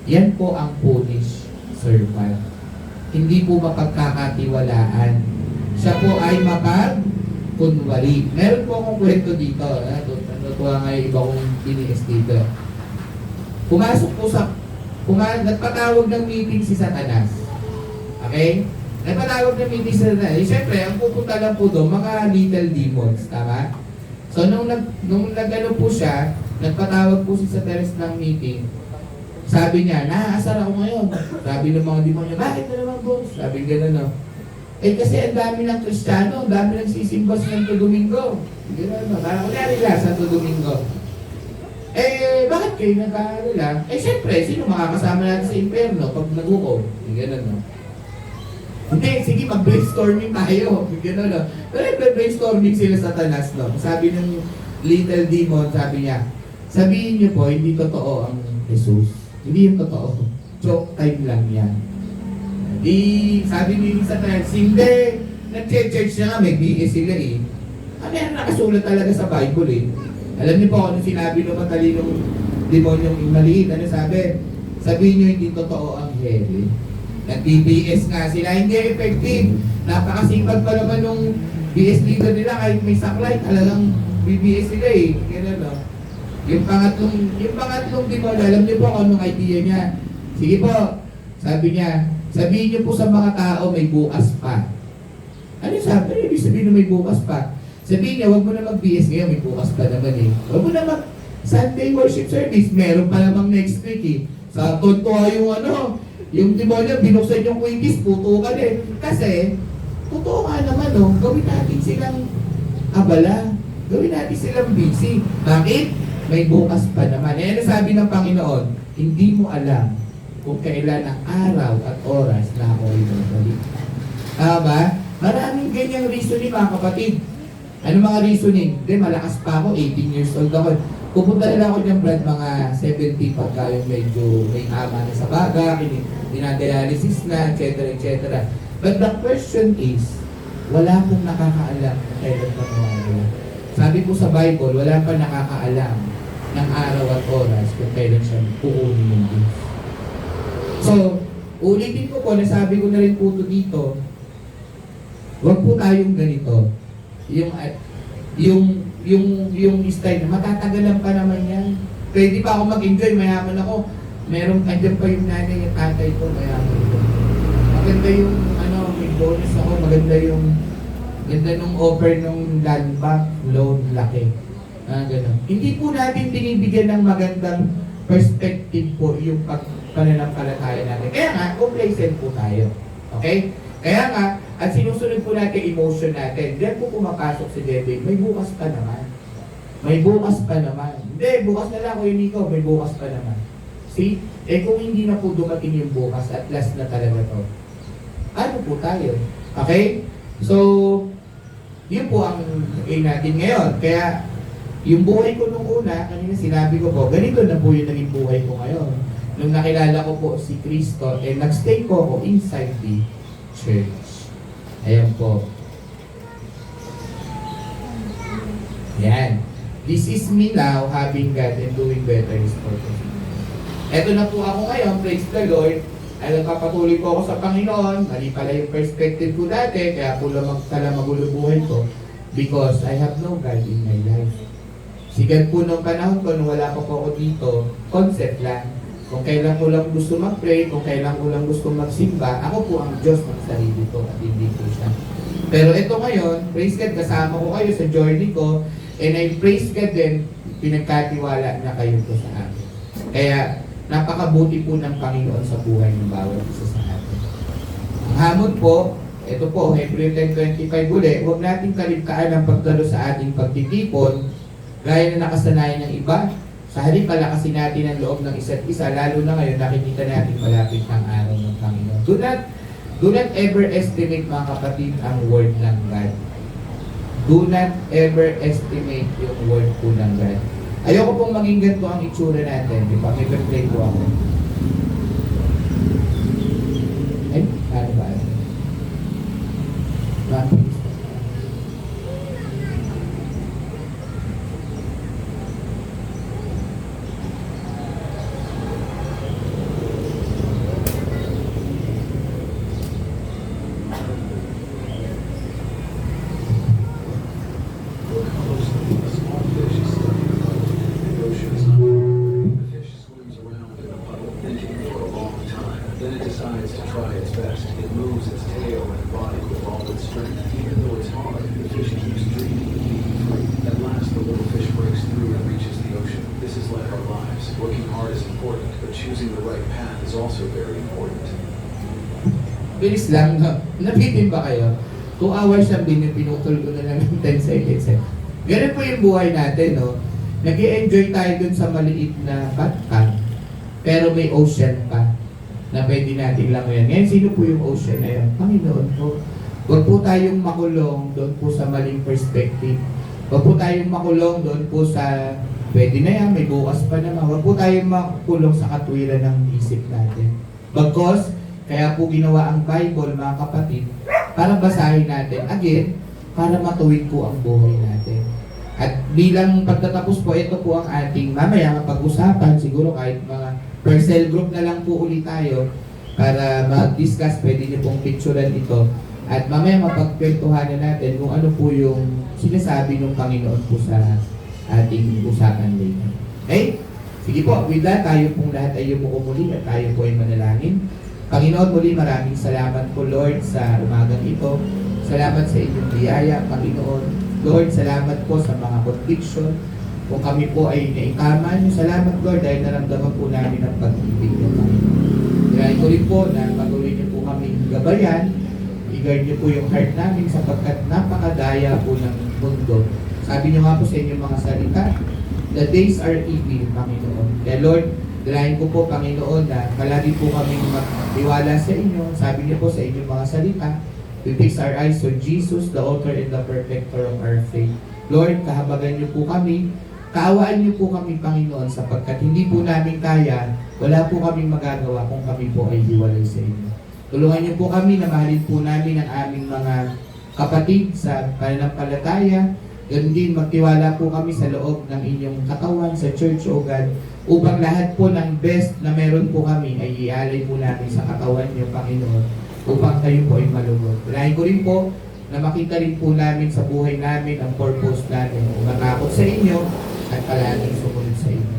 Yan po ang foolish servant. Hindi po mapagkakatiwalaan. Siya po ay mapagkunwari. Meron po akong kwento dito. Natutuwa nga yung iba kong piniis dito. Nagpatawag ng meeting si Satanas. Okay? Nagpatawag ng meeting si Satanas. Siyempre, ang pupunta lang po doon, mga little demons. Tama? So, nung nagano po siya, nagpatawag po si Satanas ng meeting. Sabi niya, naaasar ako ngayon. Sabi ng mga demonyo, bakit na naman boss? Sabi gano'n kasi ang dami ng Kristiyano, ang dami ng sisimba sa Santo Domingo. Gano'n parang kunyari lang, Santo Domingo. Bakit kayo nag-aalala? Siyempre, sino makakasama natin sa impyerno pag nag-uko? Gano'n Hindi, sige, mag-brainstorming tayo. Gano'n Pero brainstorming sila sa Satanas, Sabi ng little demon, sabi niya, sabihin niyo po, hindi totoo ang Jesus. Hindi yung totoo. Joke time lang yan. Sabi ni Satanas, hindi. Nag-church na nga, may BS sila Ano yan, nakasulat talaga sa Bible Alam niyo po ano sinabi ng matalinong demonyong maliit. Ano sabi? Sabihin niyo hindi totoo ang hell. Nag-BS nga sila, hindi effective. Napakasipag pa naman nung BS leader nila kahit may saklay, talagang BBS sila Ganun Yung pangatlong demonyo, alam niyo po kung anong idea niya. Sige po, sabi niya, sabihin niyo po sa mga tao may bukas pa. Ano sabi? Ibig sabihin na may bukas pa. Sabihin niya, huwag mo na mag-BS ngayon, may bukas pa naman Huwag mo na mag-Sunday worship service, meron pa namang next week Sa tontuwa yung demonyo, binuksan yung quickis, puto ka Kasi, totoo nga naman gawin natin silang abala. Gawin natin silang busy. Bakit? May bukas pa naman. Ano sabi ng Panginoon? Hindi mo alam kung kailan ang araw at oras na ako ay babalik. Tama? Maraming ganyang reasoning mga kapatid. Ano mga reasoning? Hindi, malakas pa ako, 18 years old ako. Pupunta nila ako ng Brad, mga 70 pagka yung medyo may ama na sa baga, dinadialysis na, etc. But the question is, wala pong nakakaalam kung kailan pa mawawala. Sabi po sa Bible, wala pa nakakaalam ng araw at oras kung kailan siya puunin ng Diyos. So, ulitin ko po, nasabi ko na rin po ito dito, huwag po tayong ganito. Yung style na matatagalan pa naman yan. Pwede pa ako mag-enjoy, mayaman ako. Andyan pa yung nanay at tatay ko, mayaman ko. Maganda yung, may bonus ako, maganda yung ganda nung offer nung land bank, loan, laki. Ganun. Hindi po natin binibigyan ng magandang perspective po yung pananampalataya natin. Kaya nga, complacent po tayo. Okay? Kaya nga, at sinusunod po natin emotion natin. Diyan po pumapasok si David, may bukas pa naman. May bukas pa naman. Hindi, bukas na lang, Kuya Nico, may bukas pa naman. See? Kung hindi na po dumating yung bukas at last na talaga to, ano po tayo? Okay? So, yun po ang natin ngayon. Kaya, yung buhay ko nung una, kanina sinabi ko po, ganito na po yung naging buhay ko ngayon. Nung nakilala ko po si Kristo, nagstay ko ako inside the church. Ayan po. Yan. This is me now having God and doing better His purpose. Eto na po ako ngayon, praise the Lord. Ay nagpapatuloy po ako sa Panginoon. Mali pala yung perspective ko dati, kaya po tala magulo buhay ko. Because I have no God in my life. Sigat po nung panahon ko, nung wala pa po ako dito, concept lang. Kung kailan ko lang gusto mag-pray, kung kailan ko lang gusto magsimba, ako po ang Diyos ng sarili ko at hindi po siya. Pero ito ngayon, praise God, kasama ko kayo sa journey ko, and I praise God din, pinagkatiwala na kayo po sa akin. Kaya, napakabuti po ng Panginoon sa buhay ng bawat isa sa atin. Ang hamon po, ito po, Hebrew 10:25 uli, huwag natin kaligtaan ang pagdalo sa ating pagtitipon, gaya na nakasanayan ng iba. Sa halip palakasin natin ang loob ng isa't isa, lalo na ngayon nakikita natin malapit ng araw ng Panginoon. Do not ever estimate, mga kapatid, ang word ng God. Do not ever estimate yung word po ng God. Ayoko pong maging ganito ang itsura natin. Di ba? May play po ako. Ay, ano ba? Bakit? Then it decides to try its best. It moves its tail and body with all its strength. Even though it's hard, the fish keeps dreaming of being free. At last, the little fish breaks through and reaches the ocean. This is like our lives. Working hard is important, but choosing the right path is also very important. Bilis lang, no? Napitin ba kayo? 2 hours lang pinutol ko na lang ng 10 seconds. Ganun po yung buhay natin, no? Nag-i-enjoy tayo dun sa maliit na bathtub, pero may ocean pa na pwede natin lang yan. Ngayon, sino po yung ocean na yan? Panginoon po. Huwag po tayong makulong doon po sa maling perspective. Huwag po tayong makulong doon po sa pwede na yan, may bukas pa naman. Huwag po tayong makulong sa katwiran ng isip natin. Bagkos, kaya po ginawa ang Bible, mga kapatid, para basahin natin. Again, para matuwid po ang buhay natin. At bilang pagtatapos po, ito po ang ating mamaya mapag-usapan, siguro kahit mga per cell group na lang po ulit tayo para mag-discuss, pwede niyo pong picturean ito. At mamaya mapagkwentuhanan natin kung ano po yung sinasabi ng Panginoon po sa ating usapan later. Okay? Sige po, with that, tayo pong lahat ay yumuko muli at tayo po ay manalangin. Panginoon, muli maraming salamat po, Lord, sa umagang ito. Salamat sa inyong biyaya, Panginoon. Lord, salamat po sa mga conviction. Kung kami po ay naikaman, salamat, Lord, dahil naramdaman po namin ang pag-ibig ng Panginoon. Kaya ko rin po na patuloy niyo po kami gabayan, i-guard niyo po yung heart namin sapagkat napakadaya po ng mundo. Sabi niyo nga po sa inyong mga salita, the days are evil, Panginoon. Kaya Lord, dalayan ko po, Panginoon, na palagi po kami magtiwala sa inyo. Sabi niyo po sa inyong mga salita, we fix our eyes on Jesus, the author and the perfecter of our faith. Lord, kahabagan niyo po kami, kaawaan niyo po kami, Panginoon, sapagkat hindi po namin kaya, wala po kaming magagawa kung kami po ay hiwalay sa inyo. Tulungan niyo po kami na mahalin po namin ang aming mga kapatid sa pananampalataya. Ganun din, magtiwala po kami sa loob ng inyong katawan, sa church, O God, upang lahat po ng best na meron po kami ay ialay po namin sa katawan niyo, Panginoon, upang kayo po ay malugod. Dalayan ko rin po na makita rin po namin sa buhay namin ang purpose namin, umatakot sa inyo at palaging sumunod sa inyo.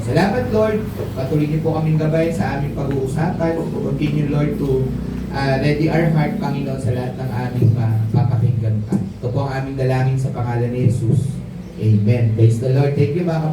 Salamat, Lord. Patuloy niyo po kaming gabayan sa aming pag-uusapan. Continue, Lord, to ready our heart, Panginoon, sa lahat ng aming papakinggan pa. Ito po ang aming dalangin sa pangalan ni Jesus. Amen. Praise the Lord. Thank you, mga kapatid.